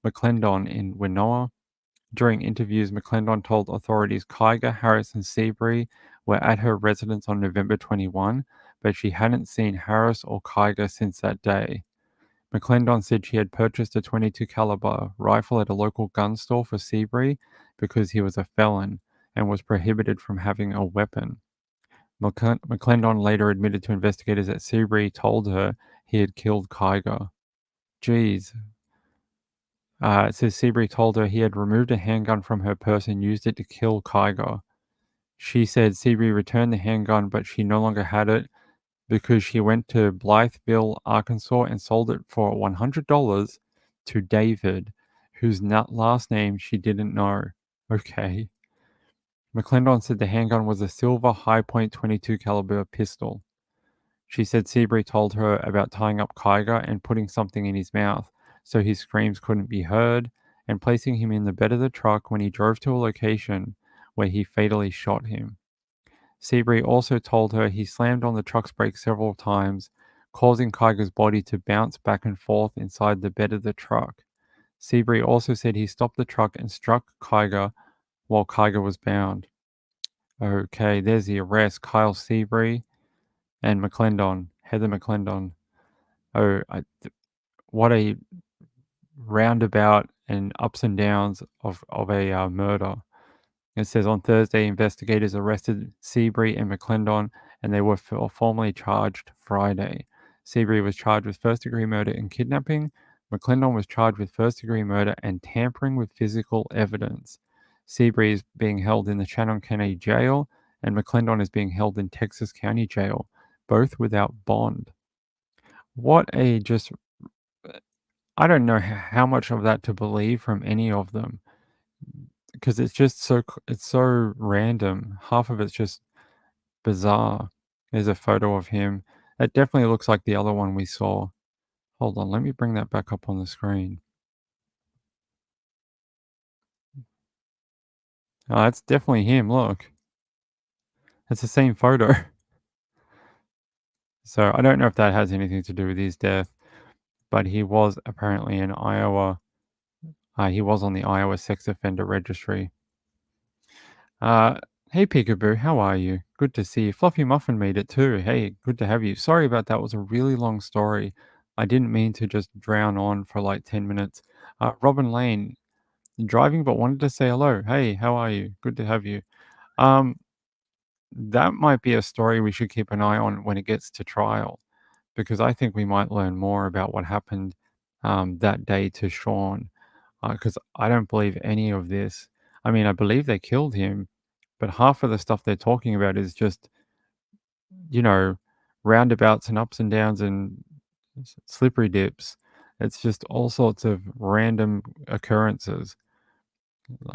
Speaker 1: McClendon in Winona. During interviews, McClendon told authorities Kiger, Harris, and Seabury were at her residence on November 21, but she hadn't seen Harris or Kiger since that day. McClendon said she had purchased a .22 caliber rifle at a local gun store for Seabury because he was a felon and was prohibited from having a weapon. McClendon later admitted to investigators that Seabury told her he had killed Kiger. Geez. It says Seabury told her he had removed a handgun from her purse and used it to kill Kiger. She said Seabury returned the handgun, but she no longer had it because she went to Blytheville, Arkansas, and sold it for $100 to David, whose last name she didn't know. Okay. McClendon said the handgun was a silver Hi-Point .22 caliber pistol. She said Seabury told her about tying up Kiger and putting something in his mouth so his screams couldn't be heard, and placing him in the bed of the truck when he drove to a location where he fatally shot him. Seabury also told her he slammed on the truck's brakes several times, causing Kiger's body to bounce back and forth inside the bed of the truck. Seabury also said he stopped the truck and struck Kiger while Kiger was bound. Okay, there's the arrest. Kyle Seabury and McClendon, Heather McClendon. Oh, what a roundabout and ups and downs of a murder. It says on Thursday, investigators arrested Seabury and McClendon, and they were formally charged Friday. Seabury was charged with first-degree murder and kidnapping. McClendon was charged with first-degree murder and tampering with physical evidence. Seabury is being held in the Shannon County Jail, and McClendon is being held in Texas County Jail, both without bond. What a just... I don't know how much of that to believe from any of them, because it's just so random. Half of it's just bizarre. There's a photo of him. That definitely looks like the other one we saw. Hold on, let me bring that back up on the screen. Oh, that's definitely him, look. It's the same photo. So I don't know if that has anything to do with his death, but he was apparently in Iowa. He was on the Iowa Sex Offender Registry. Hey Peekaboo, how are you? Good to see you. Fluffy Muffin made it too. Hey, good to have you. Sorry about that. It was a really long story. I didn't mean to just drown on for like 10 minutes. Robin Lane, driving but wanted to say hello. Hey, how are you? Good to have you. That might be a story we should keep an eye on when it gets to trial, because I think we might learn more about what happened that day to Sean, because I don't believe any of this. I mean, I believe they killed him, but half of the stuff they're talking about is just, you know, roundabouts and ups and downs and slippery dips. It's just all sorts of random occurrences.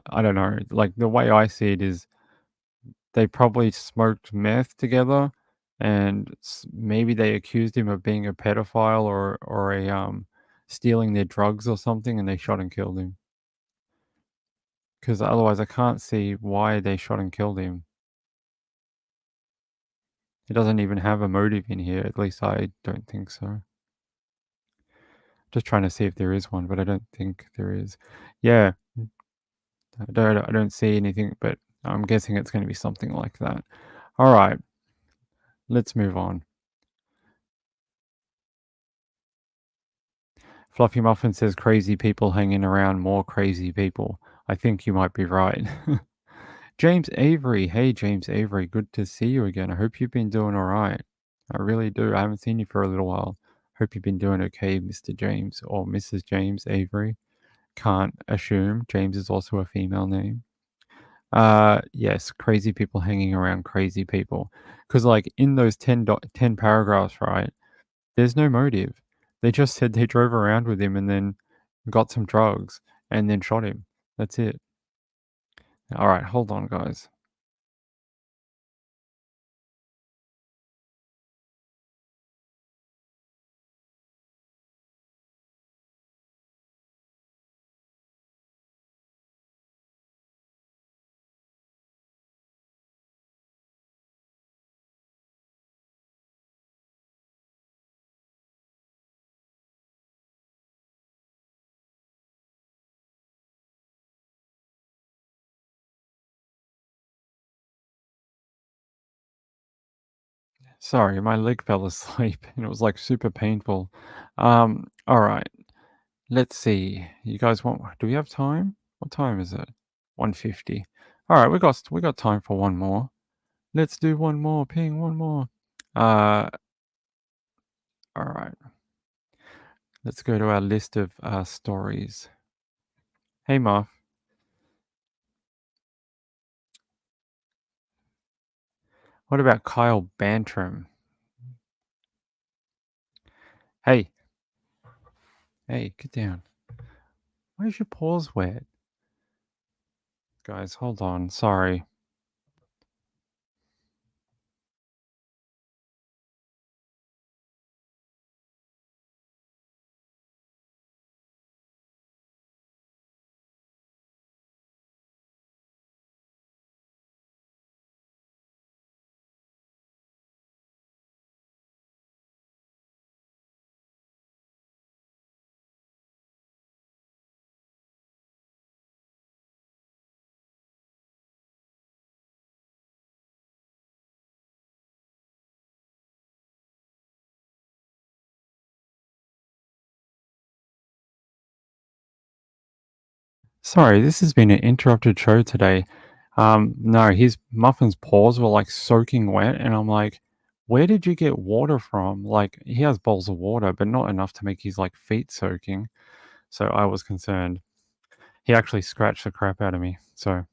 Speaker 1: I don't know. Like the way I see it is they probably smoked meth together, and maybe they accused him of being a pedophile or a stealing their drugs or something, and they shot and killed him. Because otherwise, I can't see why they shot and killed him. It doesn't even have a motive in here. At least I don't think so. Just trying to see if there is one, but I don't think there is. Yeah, I don't see anything, but I'm guessing it's going to be something like that. All right, let's move on. Fluffy Muffin says crazy people hanging around more crazy people. I think you might be right. James Avery. Hey, James Avery. Good to see you again. I hope you've been doing all right. I really do. I haven't seen you for a little while. Hope you've been doing okay, Mr. James or Mrs. James Avery. Can't assume. James is also a female name. Yes, crazy people hanging around crazy people. Because, like, in those 10 paragraphs, right, there's no motive. They just said they drove around with him and then got some drugs and then shot him. That's it. All right, hold on, guys. Sorry, my leg fell asleep and it was like super painful. All right. Let's see. You guys want, do we have time? What time is it? 150. All right, we got time for one more. Let's do one more. Ping, one more. All right. Let's go to our list of stories. Hey, Marv. What about Kyle Bantram? Hey. Hey, get down. Why is your paws wet? Guys, hold on. Sorry. Sorry, this has been an interrupted show today. No, his Muffin's paws were like soaking wet, and I'm like, where did you get water from? Like, he has bowls of water, but not enough to make his like feet soaking. So I was concerned. He actually scratched the crap out of me. So,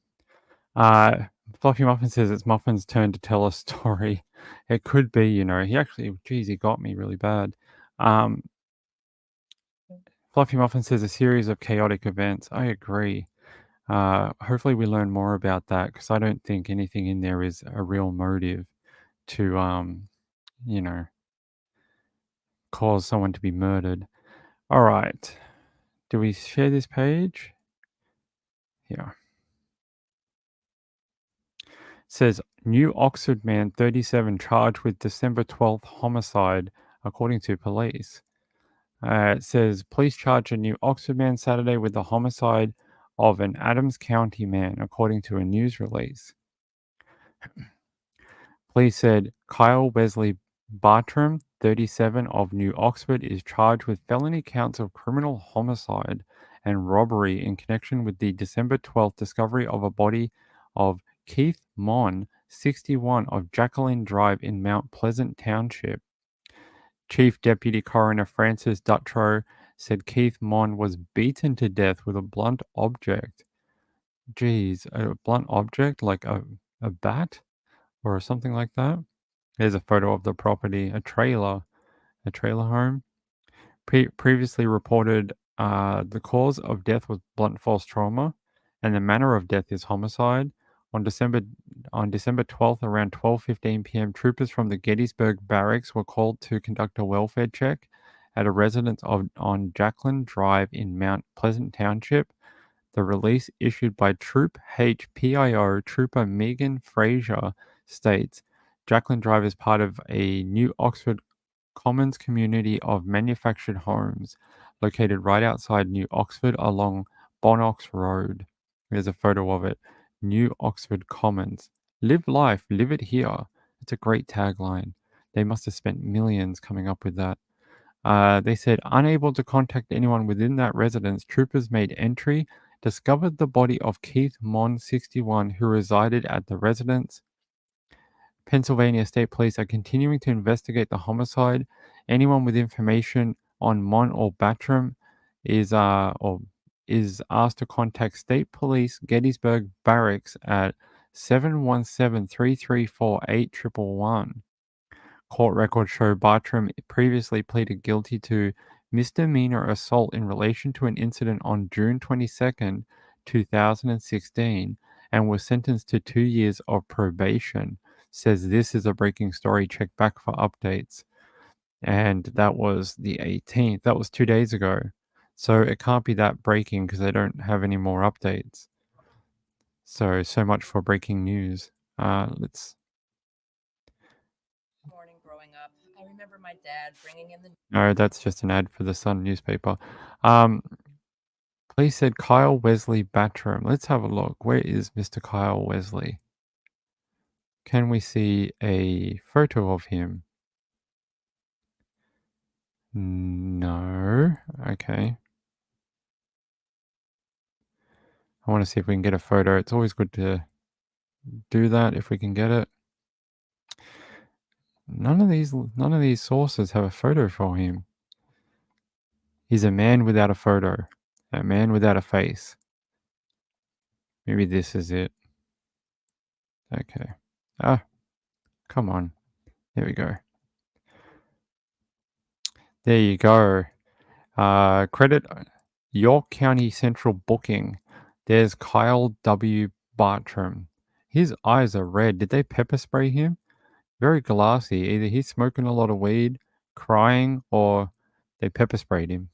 Speaker 1: uh, Fluffy Muffin says it's Muffin's turn to tell a story. It could be, you know, geez, he got me really bad. Fluffy Muffin says a series of chaotic events. I agree. Hopefully we learn more about that because I don't think anything in there is a real motive to, you know, cause someone to be murdered. All right. Do we share this page? Yeah. It says new Oxford man 37 charged with December 12th homicide, according to police. It says police charged a new Oxford man Saturday with the homicide of an Adams County man, according to a news release. Police said Kyle Wesley Bartram, 37, of New Oxford, is charged with felony counts of criminal homicide and robbery in connection with the December 12th discovery of a body of Keith Mon, 61, of Jacqueline Drive in Mount Pleasant Township. Chief Deputy Coroner Francis Dutrow said Keith Mon was beaten to death with a blunt object. Geez, a blunt object like a bat or something like that? There's a photo of the property, a trailer home. Previously reported the cause of death was blunt force trauma, and the manner of death is homicide. On December 12th, around 12:15 p.m., troopers from the Gettysburg Barracks were called to conduct a welfare check at a residence on Jacqueline Drive in Mount Pleasant Township. The release issued by Troop HPIO Trooper Megan Fraser states Jacqueline Drive is part of a new Oxford Commons community of manufactured homes located right outside New Oxford along Bonox Road. There's a photo of it. New Oxford Commons. Live life, live it here. It's a great tagline. They must have spent millions coming up with that. They said, unable to contact anyone within that residence, troopers made entry, discovered the body of Keith Mon, 61, who resided at the residence. Pennsylvania State Police are continuing to investigate the homicide. Anyone with information on Mon or Bartram is asked to contact State Police Gettysburg Barracks at 717-334-8111. Court records show Bartram previously pleaded guilty to misdemeanor assault in relation to an incident on June 22nd, 2016, and was sentenced to 2 years of probation. Says this is a breaking story. Check back for updates. And that was the 18th. That was 2 days ago. So it can't be that breaking because they don't have any more updates. So much for breaking news. Let's.
Speaker 14: Morning growing up, I remember my dad bringing in the.
Speaker 1: No, that's just an ad for the Sun newspaper. Police said Kyle Wesley Bartram. Let's have a look. Where is Mr. Kyle Wesley? Can we see a photo of him? No. Okay. I want to see if we can get a photo. It's always good to do that if we can get it. None of these sources have a photo for him. He's a man without a photo, a man without a face. Maybe this is it. Okay. Ah, come on. There we go. There you go. Credit York County Central Booking. There's Kyle W. Bartram. His eyes are red. Did they pepper spray him? Very glassy. Either he's smoking a lot of weed, crying, or they pepper sprayed him.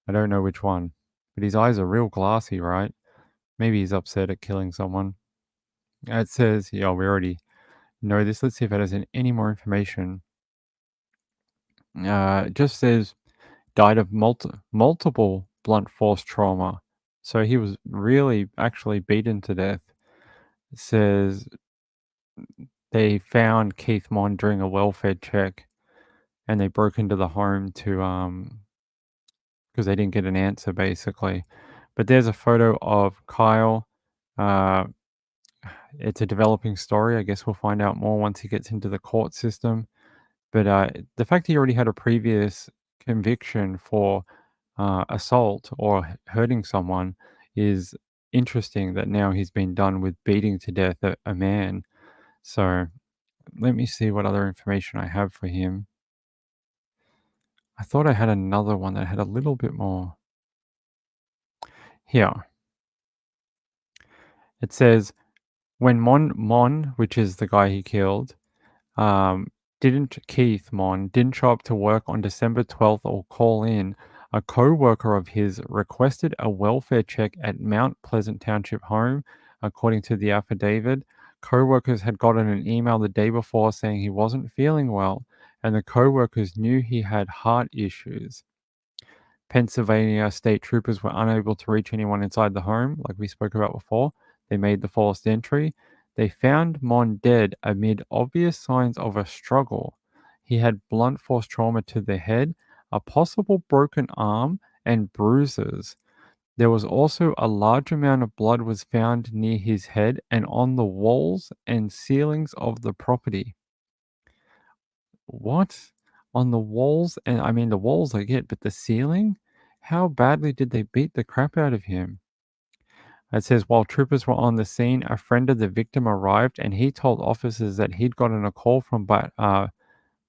Speaker 1: I don't know which one. But his eyes are real glassy, right? Maybe he's upset at killing someone. It says, yeah, we already know this. Let's see if it has any more information. It just says died of multiple blunt force trauma. So he was really actually beaten to death. It says they found Keith Mon during a welfare check, and they broke into the home to because they didn't get an answer basically. But there's a photo of Kyle. It's a developing story. I guess we'll find out more once he gets into the court system. But the fact he already had a previous conviction for assault or hurting someone is interesting, that now he's been done with beating to death a man. So let me see what other information I have for him. I thought I had another one that had a little bit more. Here. It says, when Mon, which is the guy he killed, Keith Mon didn't show up to work on December 12th or call in, a co-worker of his requested a welfare check at Mount Pleasant Township home. According to the affidavit, co-workers had gotten an email the day before saying he wasn't feeling well, and the co-workers knew he had heart issues. Pennsylvania state troopers were unable to reach anyone inside the home, like we spoke about before. They made the forced entry. They found Mon dead amid obvious signs of a struggle. He had blunt force trauma to the head, a possible broken arm, and bruises. There was also a large amount of blood was found near his head and on the walls and ceilings of the property. What? On the walls? And I mean, the walls I get, but the ceiling? How badly did they beat the crap out of him? It says, while troopers were on the scene, a friend of the victim arrived and he told officers that he'd gotten a call from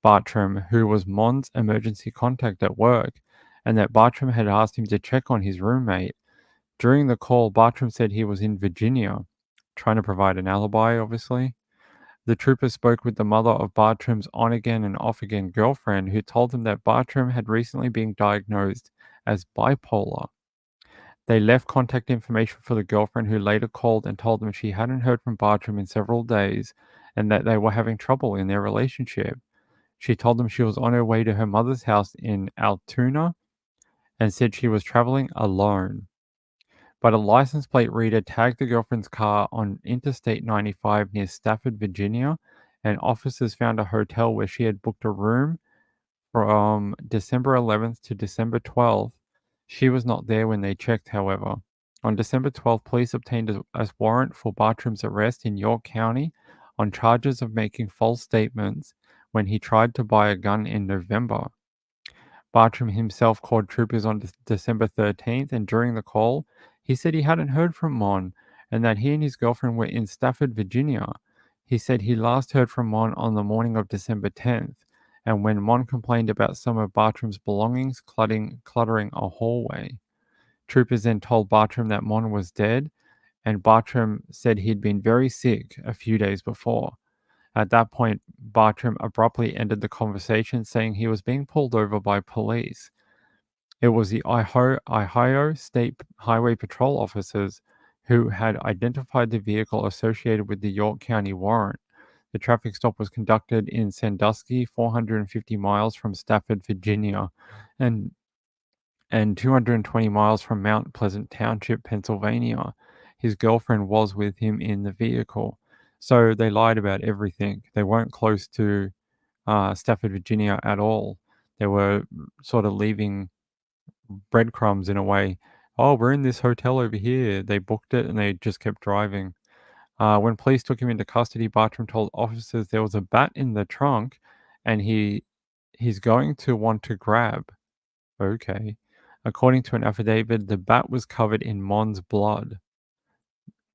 Speaker 1: Bartram, who was Mon's emergency contact at work, and that Bartram had asked him to check on his roommate. During the call, Bartram said he was in Virginia, trying to provide an alibi, obviously. The trooper spoke with the mother of Bartram's on-again and off-again girlfriend, who told him that Bartram had recently been diagnosed as bipolar. They left contact information for the girlfriend, who later called and told them she hadn't heard from Bartram in several days and that they were having trouble in their relationship. She told them she was on her way to her mother's house in Altoona and said she was traveling alone. But a license plate reader tagged the girlfriend's car on Interstate 95 near Stafford, Virginia, and officers found a hotel where she had booked a room from December 11th to December 12th. She was not there when they checked, however. On December 12th, police obtained a warrant for Bartram's arrest in York County on charges of making false statements when he tried to buy a gun in November. Bartram himself called troopers on December 13th, and during the call, he said he hadn't heard from Mon and that he and his girlfriend were in Stafford, Virginia. He said he last heard from Mon on the morning of December 10th, and when Mon complained about some of Bartram's belongings cluttering a hallway. Troopers then told Bartram that Mon was dead, and Bartram said he'd been very sick a few days before. At that point, Bartram abruptly ended the conversation, saying he was being pulled over by police. It was the Ohio State Highway Patrol officers who had identified the vehicle associated with the York County warrant. The traffic stop was conducted in Sandusky, 450 miles from Stafford, Virginia, and 220 miles from Mount Pleasant Township, Pennsylvania. His girlfriend was with him in the vehicle. So they lied about everything. They weren't close to Stafford, Virginia at all. They were sort of leaving breadcrumbs in a way Oh, we're in this hotel over here. They booked it and they just kept driving. When police took him into custody, Bartram told officers there was a bat in the trunk and he's going to want to grab. Okay. According to an affidavit, the bat was covered in Mon's blood.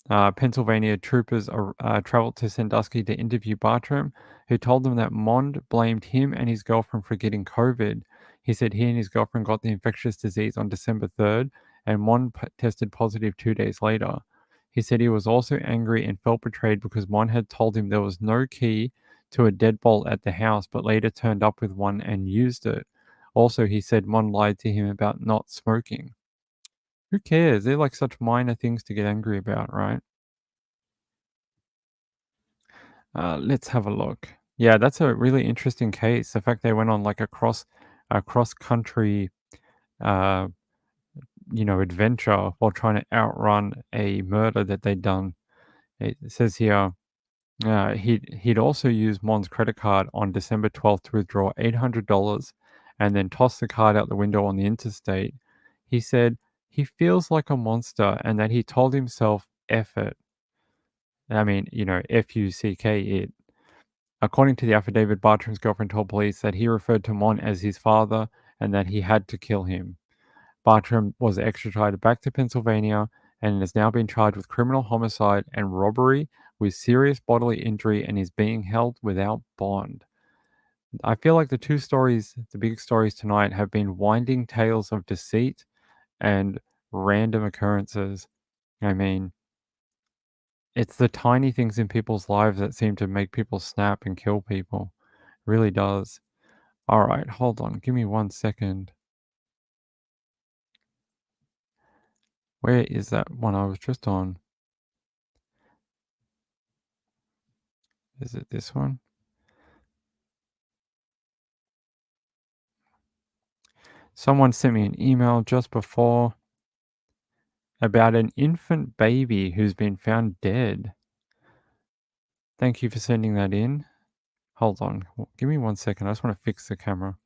Speaker 1: Pennsylvania troopers traveled to Sandusky to interview Bartram, who told them that Mond blamed him and his girlfriend for getting COVID. He said he and his girlfriend got the infectious disease on December 3rd, and Mond tested positive 2 days later. He said he was also angry and felt betrayed because Mond had told him there was no key to a deadbolt at the house, but later turned up with one and used it. Also, he said Mond lied to him about not smoking. Who cares? They're like such minor things to get angry about, right? Let's have a look. Yeah, that's a really interesting case. The fact they went on like a cross country, uh, adventure while trying to outrun a murder that they'd done. It says here, he'd also used Mon's credit card on December 12th to withdraw $800 and then toss the card out the window on the interstate. He said he feels like a monster and that he told himself, F it. I mean, F-U-C-K it. According to the affidavit, Bartram's girlfriend told police that he referred to Mon as his father and that he had to kill him. Bartram was extradited back to Pennsylvania and has now been charged with criminal homicide and robbery with serious bodily injury and is being held without bond. I feel like the big stories tonight have been winding tales of deceit and random occurrences. I mean, it's the tiny things in people's lives that seem to make people snap and kill people. It really does. All right, hold on. Give me 1 second. Where is that one I was just on? Is it this one? Someone sent me an email just before about an infant baby who's been found dead. Thank you for sending that in. Hold on. Give me 1 second. I just want to fix the camera.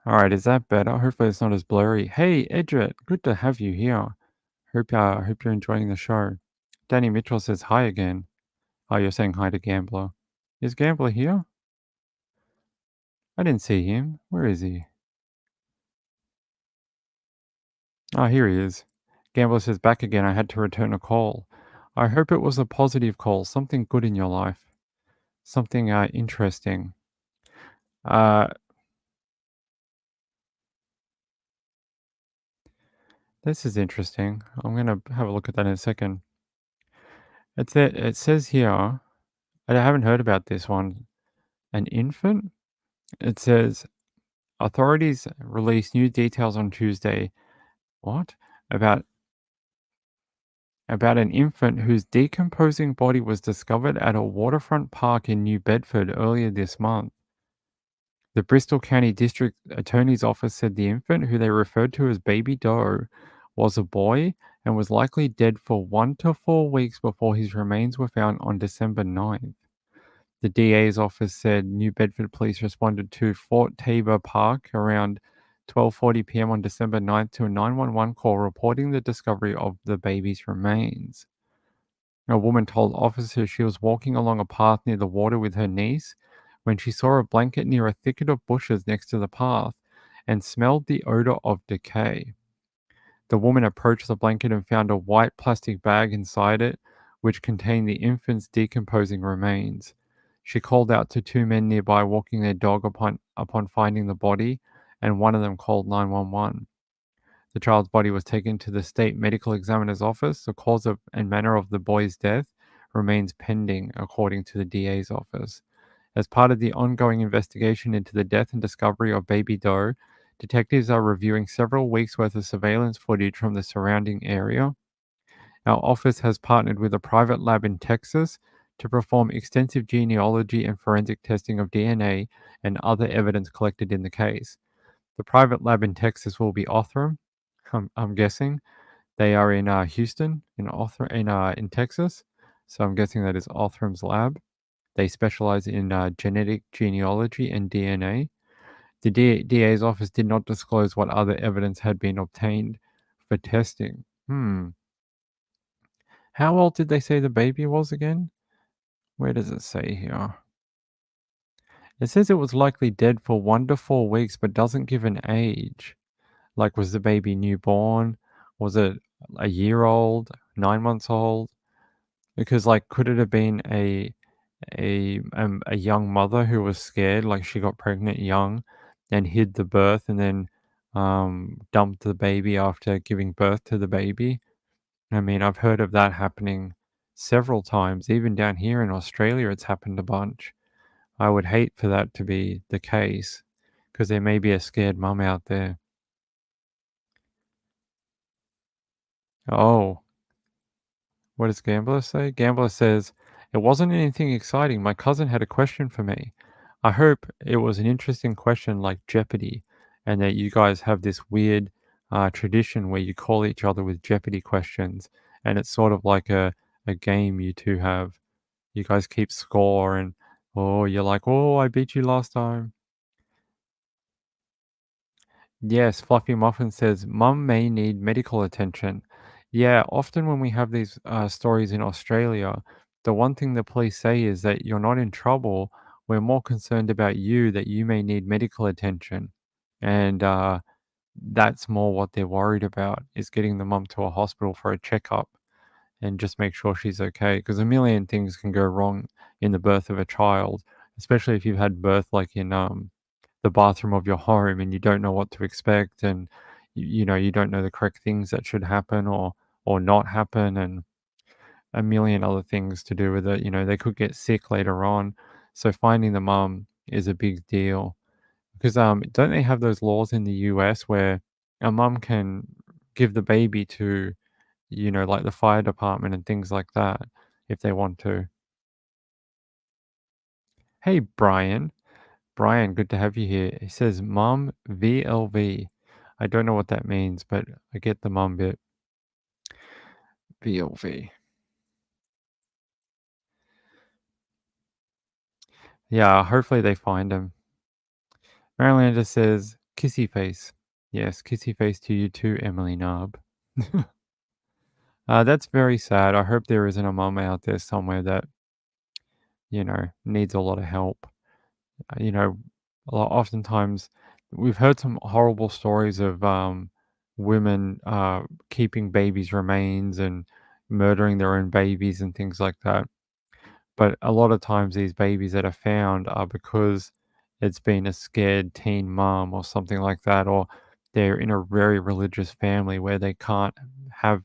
Speaker 1: All right, is that better? Hopefully it's not as blurry. Hey, Edrit, good to have you here. Hope you're enjoying the show. Danny Mitchell says hi again. Oh, you're saying hi to Gambler. Is Gambler here? I didn't see him. Where is he? Oh, here he is. Gambler says back again. I had to return a call. I hope it was a positive call. Something good in your life. Something interesting. This is interesting. I'm going to have a look at that in a second. It says here, I haven't heard about this one. An infant? It says, authorities released new details on Tuesday. What? About an infant whose decomposing body was discovered at a waterfront park in New Bedford earlier this month. The Bristol County District Attorney's Office said the infant, who they referred to as Baby Doe, was a boy and was likely dead for 1 to 4 weeks before his remains were found on December 9th. The DA's office said New Bedford police responded to Fort Tabor Park around 12:40 p.m. on December 9th to a 911 call reporting the discovery of the baby's remains. A woman told officers she was walking along a path near the water with her niece when she saw a blanket near a thicket of bushes next to the path and smelled the odor of decay. The woman approached the blanket and found a white plastic bag inside it, which contained the infant's decomposing remains. She called out to 2 men nearby walking their dog upon finding the body, and one of them called 911. The child's body was taken to the state medical examiner's office. The cause and manner of the boy's death remains pending, according to the DA's office. As part of the ongoing investigation into the death and discovery of Baby Doe, detectives are reviewing several weeks' worth of surveillance footage from the surrounding area. Our office has partnered with a private lab in Texas to perform extensive genealogy and forensic testing of DNA and other evidence collected in the case. The private lab in Texas will be Othram, I'm guessing. They are in Houston, in Texas. So I'm guessing that is Othram's lab. They specialize in genetic genealogy and DNA. The DA's office did not disclose what other evidence had been obtained for testing. How old did they say the baby was again? Where does it say here? It says it was likely dead for 1 to 4 weeks, but doesn't give an age. Like, was the baby newborn? Was it a year old? 9 months old? Because, like, could it have been a young mother who was scared, like she got pregnant young and hid the birth and then dumped the baby after giving birth to the baby? I mean, I've heard of that happening several times. Even down here in Australia, it's happened a bunch. I would hate for that to be the case because there may be a scared mum out there. Oh, what does Gambler say? Gambler says, it wasn't anything exciting. My cousin had a question for me. I hope it was an interesting question like Jeopardy and that you guys have this weird tradition where you call each other with Jeopardy questions and it's sort of like a game you two have. You guys keep score and, oh, you're like, oh, I beat you last time. Yes, Fluffy Muffin says, Mum may need medical attention. Yeah, often when we have these stories in Australia, the one thing the police say is that you're not in trouble. We're more concerned about you, that you may need medical attention. And that's more what they're worried about, is getting the mum to a hospital for a checkup and just make sure she's okay. Because a million things can go wrong in the birth of a child, especially if you've had birth like in the bathroom of your home and you don't know what to expect and you don't know the correct things that should happen or not happen and a million other things to do with it. They could get sick later on. So finding the mum is a big deal because don't they have those laws in the US where a mum can give the baby to like the fire department and things like that if they want to. Hey, Brian. Brian, good to have you here. He says, Mum VLV. I don't know what that means, but I get the mum bit. VLV. Yeah, hopefully they find him. Marylander says, kissy face. Yes, kissy face to you too, Emily Narb. That's very sad. I hope there isn't a mum out there somewhere that, needs a lot of help. You know, oftentimes we've heard some horrible stories of women keeping babies' remains and murdering their own babies and things like that. But a lot of times these babies that are found are because it's been a scared teen mom or something like that, or they're in a very religious family where they can't have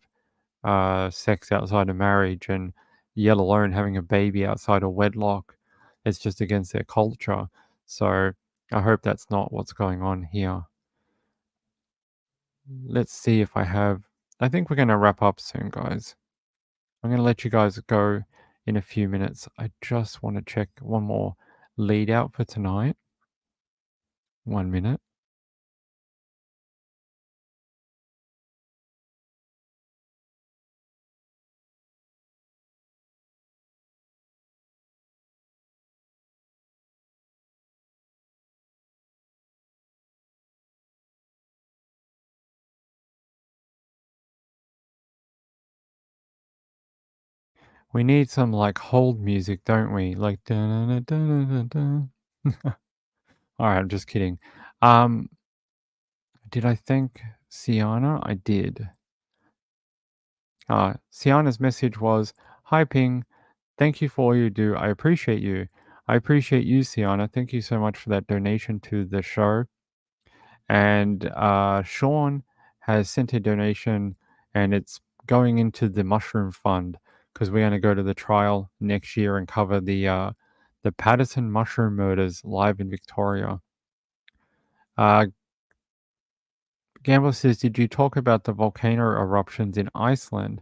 Speaker 1: sex outside of marriage and yet alone having a baby outside of wedlock. It's just against their culture. So I hope that's not what's going on here. Let's see if I think we're going to wrap up soon, guys. I'm going to let you guys go in a few minutes. I just want to check one more lead out for tonight. 1 minute. We need some like hold music, don't we? Like dun dun dun dun. All right, I'm just kidding. Did I thank Sienna? I did. Sienna's message was, "Hi Ping, thank you for all you do. I appreciate you. I appreciate you, Sienna. Thank you so much for that donation to the show." And Sean has sent a donation, and it's going into the Mushroom Fund because we're going to go to the trial next year and cover the Patterson mushroom murders live in Victoria. Gambler says, "Did you talk about the volcano eruptions in Iceland?"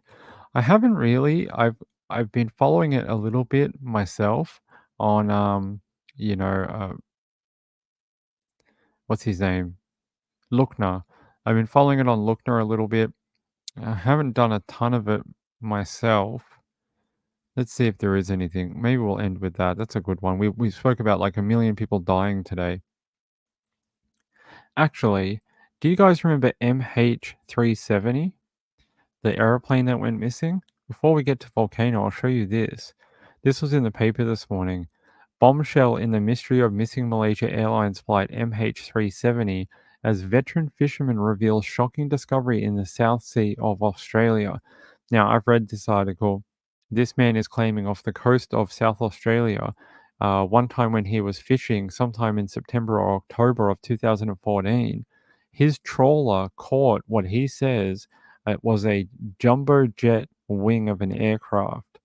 Speaker 1: I haven't really. I've been following it a little bit myself on you know, what's his name? Lookner. I've been following it on Lookner a little bit. I haven't done a ton of it myself. Let's see if there is anything. Maybe we'll end with that. That's a good one. We spoke about like a million people dying today. Actually, do you guys remember MH370? The aeroplane that went missing? Before we get to Volcano, I'll show you this. This was in the paper this morning. Bombshell in the mystery of missing Malaysia Airlines flight MH370 as veteran fisherman reveals shocking discovery in the South Sea of Australia. Now, I've read this article. This man is claiming off the coast of South Australia, one time when he was fishing, sometime in September or October of 2014, his trawler caught what he says it was a jumbo jet wing of an aircraft.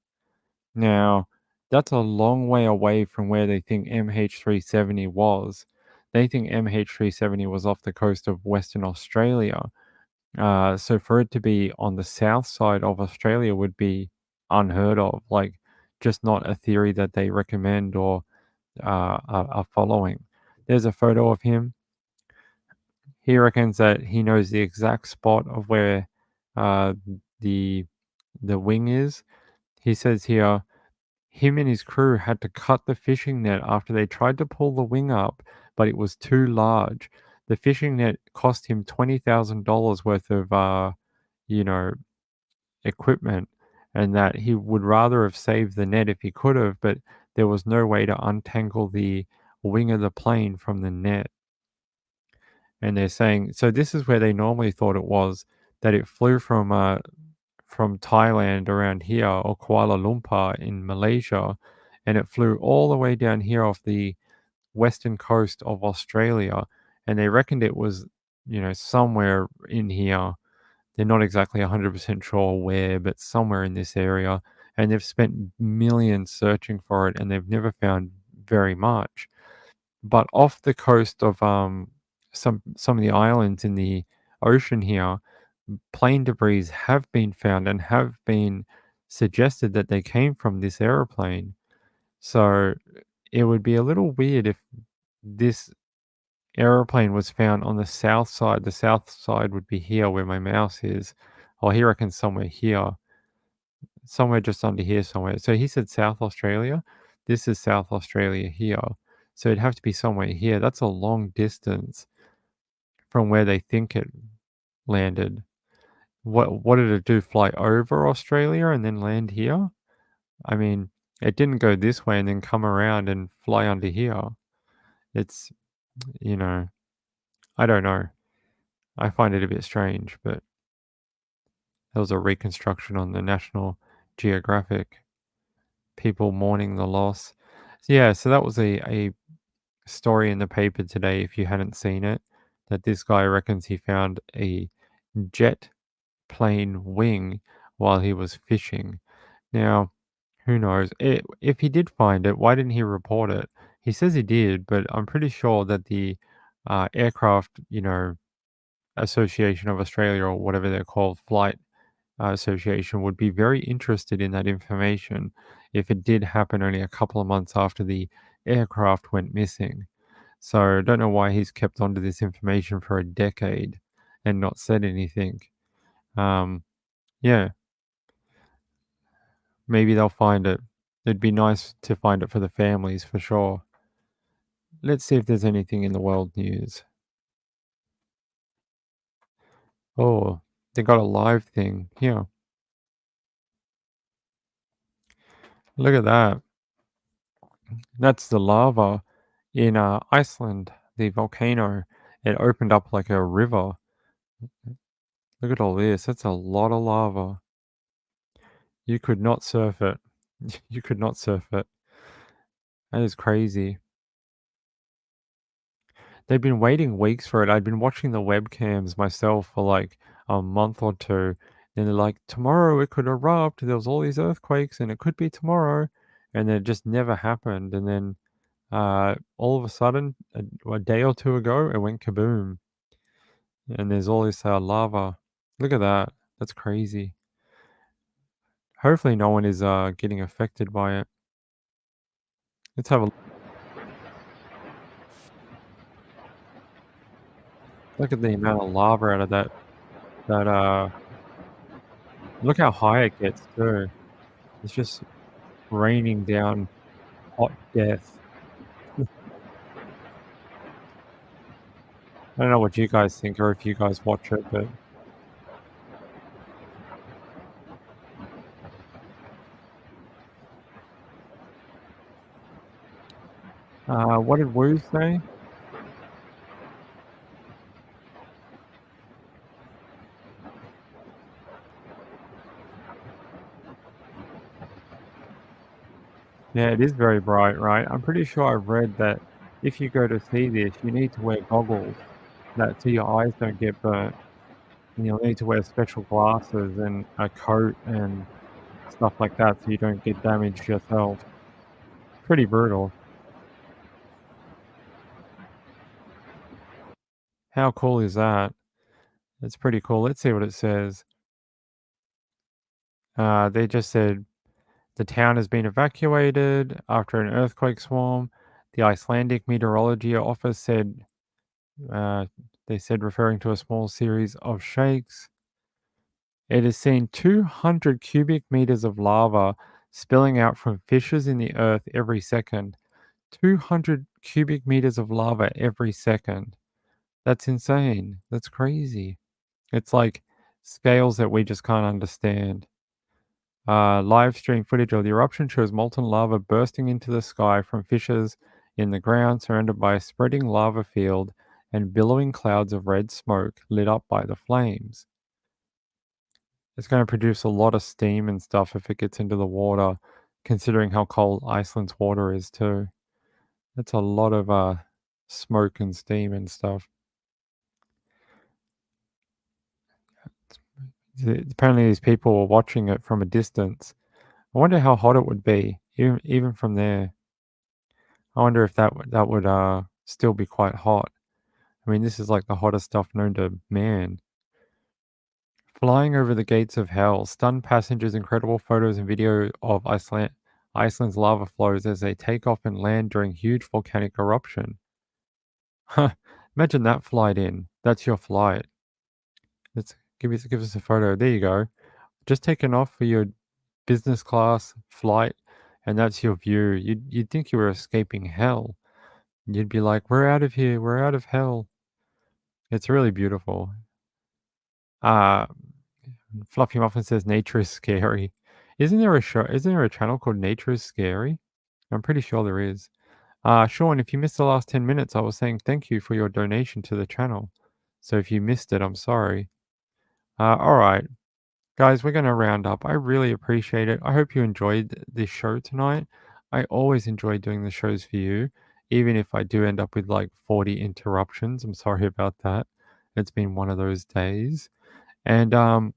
Speaker 1: Now, that's a long way away from where they think MH370 was. They think MH370 was off the coast of Western Australia. So for it to be on the south side of Australia would be unheard of, like just not a theory that they recommend or are following. There's a photo of him. He reckons that he knows the exact spot of where uh, the the wing is. He says here, him and his crew had to cut the fishing net after they tried to pull the wing up, but it was too large. The fishing net cost him $20,000 worth of, you know, equipment, and that he would rather have saved the net if he could have, but there was no way to untangle the wing of the plane from the net. And they're saying, so this is where they normally thought it was, that it flew from Thailand around here or Kuala Lumpur in Malaysia, and it flew all the way down here off the western coast of Australia, and they reckoned it was, somewhere in here. They're not exactly 100% sure where, but somewhere in this area, and they've spent millions searching for it, and they've never found very much. But off the coast of some of the islands in the ocean here, plane debris have been found and have been suggested that they came from this aeroplane. So it would be a little weird if this aeroplane was found on the south side. The south side would be here where my mouse is. Or he reckons somewhere here. Somewhere just under here somewhere. So he said South Australia. This is South Australia here. So it'd have to be somewhere here. That's a long distance from where they think it landed. What did it do? Fly over Australia and then land here? I mean, it didn't go this way and then come around and fly under here. It's, I don't know. I find it a bit strange, but there was a reconstruction on the National Geographic. People mourning the loss. Yeah, so that was a story in the paper today, if you hadn't seen it, that this guy reckons he found a jet plane wing while he was fishing. Now, who knows? If he did find it, why didn't he report it? He says he did, but I'm pretty sure that the aircraft, Association of Australia or whatever they're called, Flight Association, would be very interested in that information if it did happen only a couple of months after the aircraft went missing. So I don't know why he's kept onto this information for a decade and not said anything. Yeah, maybe they'll find it. It'd be nice to find it for the families for sure. Let's see if there's anything in the world news. Oh, they got a live thing here. Look at that. That's the lava in Iceland, the volcano. It opened up like a river. Look at all this. That's a lot of lava. You could not surf it. You could not surf it. That is crazy. They've been waiting weeks for it. I'd been watching the webcams myself for like a month or two. Then they're like, tomorrow it could erupt. There was all these earthquakes and it could be tomorrow. And then it just never happened. And then all of a sudden, a day or two ago, it went kaboom. And there's all this lava. Look at that. That's crazy. Hopefully no one is getting affected by it. Let's have a look at the amount of lava out of that look how high it gets too. It's just raining down hot death. I don't know what you guys think or if you guys watch it, but what did Wu say? Yeah, it is very bright, right? I'm pretty sure I've read that if you go to see this, you need to wear goggles that so your eyes don't get burnt. And you'll need to wear special glasses and a coat and stuff like that so you don't get damaged yourself. Pretty brutal. How cool is that? It's pretty cool. Let's see what it says. They just said the town has been evacuated after an earthquake swarm. The Icelandic Meteorology Office said, uh, they said, referring to a small series of shakes. It has seen 200 cubic meters of lava spilling out from fissures in the earth every second. 200 cubic meters of lava every second. That's insane. That's crazy. It's like scales that we just can't understand. Live stream footage of the eruption shows molten lava bursting into the sky from fissures in the ground, surrounded by a spreading lava field and billowing clouds of red smoke lit up by the flames. It's going to produce a lot of steam and stuff if it gets into the water, considering how cold Iceland's water is too. That's a lot of smoke and steam and stuff. Apparently, these people were watching it from a distance. I wonder how hot it would be, even from there. I wonder if that would still be quite hot. I mean, this is like the hottest stuff known to man. Flying over the gates of hell, stunned passengers, incredible photos and video of Iceland's lava flows as they take off and land during huge volcanic eruption. Imagine that flight in. That's your flight. Let's give us a photo. There you go. Just taken off for your business class flight, and that's your view. You'd think you were escaping hell. You'd be like, "We're out of here. We're out of hell." It's really beautiful. Uh, Fluffy Muffin says nature is scary. Isn't there a show? Isn't there a channel called Nature is Scary? I'm pretty sure there is. Sean, if you missed the last 10 minutes, I was saying thank you for your donation to the channel. So if you missed it, I'm sorry. All right, guys, we're going to round up. I really appreciate it. I hope you enjoyed this show tonight. I always enjoy doing the shows for you, even if I do end up with like 40 interruptions. I'm sorry about that. It's been one of those days. And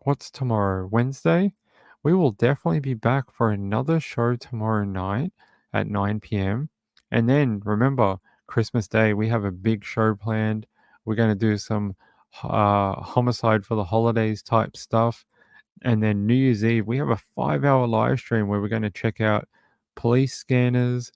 Speaker 1: what's tomorrow? Wednesday? We will definitely be back for another show tomorrow night at 9 p.m. And then remember, Christmas Day, we have a big show planned. We're going to do some homicide for the holidays type stuff. And then New Year's Eve, we have a 5-hour live stream where we're going to check out police scanners,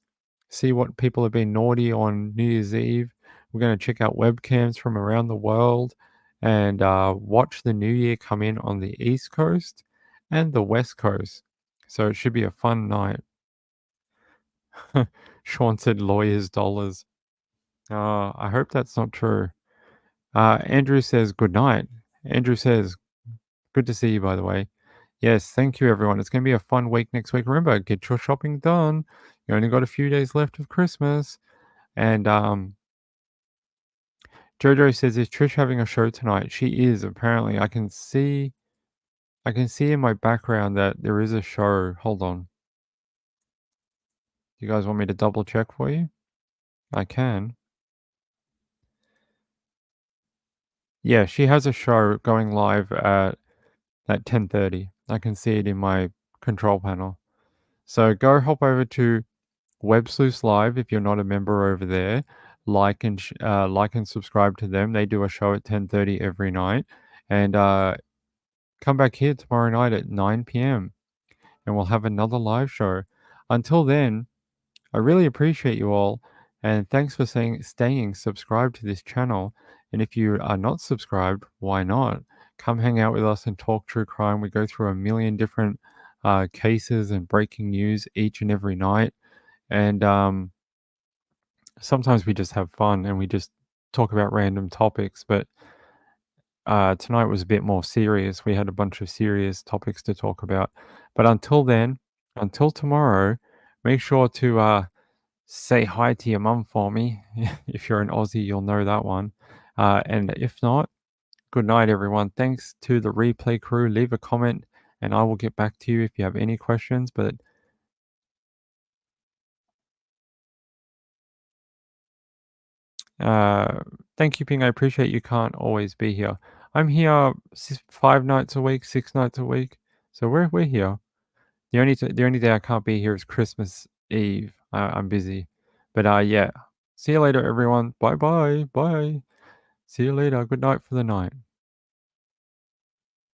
Speaker 1: see what people have been naughty on New Year's Eve. We're going to check out webcams from around the world and watch the new year come in on the East Coast and the West Coast. So it should be a fun night. Sean said lawyers' dollars. I hope that's not true. Andrew says good night. Andrew says, good to see you, by the way. Yes, thank you, everyone. It's going to be a fun week next week. Remember, get your shopping done. You only got a few days left of Christmas. And Jojo says, is Trish having a show tonight? She is, apparently. I can see in my background that there is a show. Hold on. Do you guys want me to double check for you? I can. Yeah, she has a show going live at 10:30. I can see it in my control panel. So go hop over to Web Sleuths Live if you're not a member over there. Like and subscribe to them. They do a show at 10:30 every night, and come back here tomorrow night at 9 p.m. and we'll have another live show. Until then, I really appreciate you all, and thanks for staying subscribed to this channel. And if you are not subscribed, why not? Come hang out with us and talk true crime. We go through a million different cases and breaking news each and every night. And sometimes we just have fun and we just talk about random topics. But tonight was a bit more serious. We had a bunch of serious topics to talk about. But until then, until tomorrow, make sure to say hi to your mum for me. If you're an Aussie, you'll know that one. And if not, good night, everyone. Thanks to the replay crew. Leave a comment and I will get back to you if you have any questions. But thank you, Ping. I appreciate you can't always be here. I'm here 5 nights a week, 6 nights a week. So we're here. The only day I can't be here is Christmas Eve. I'm busy. But yeah. See you later, everyone. Bye. See you later. Good night for the night.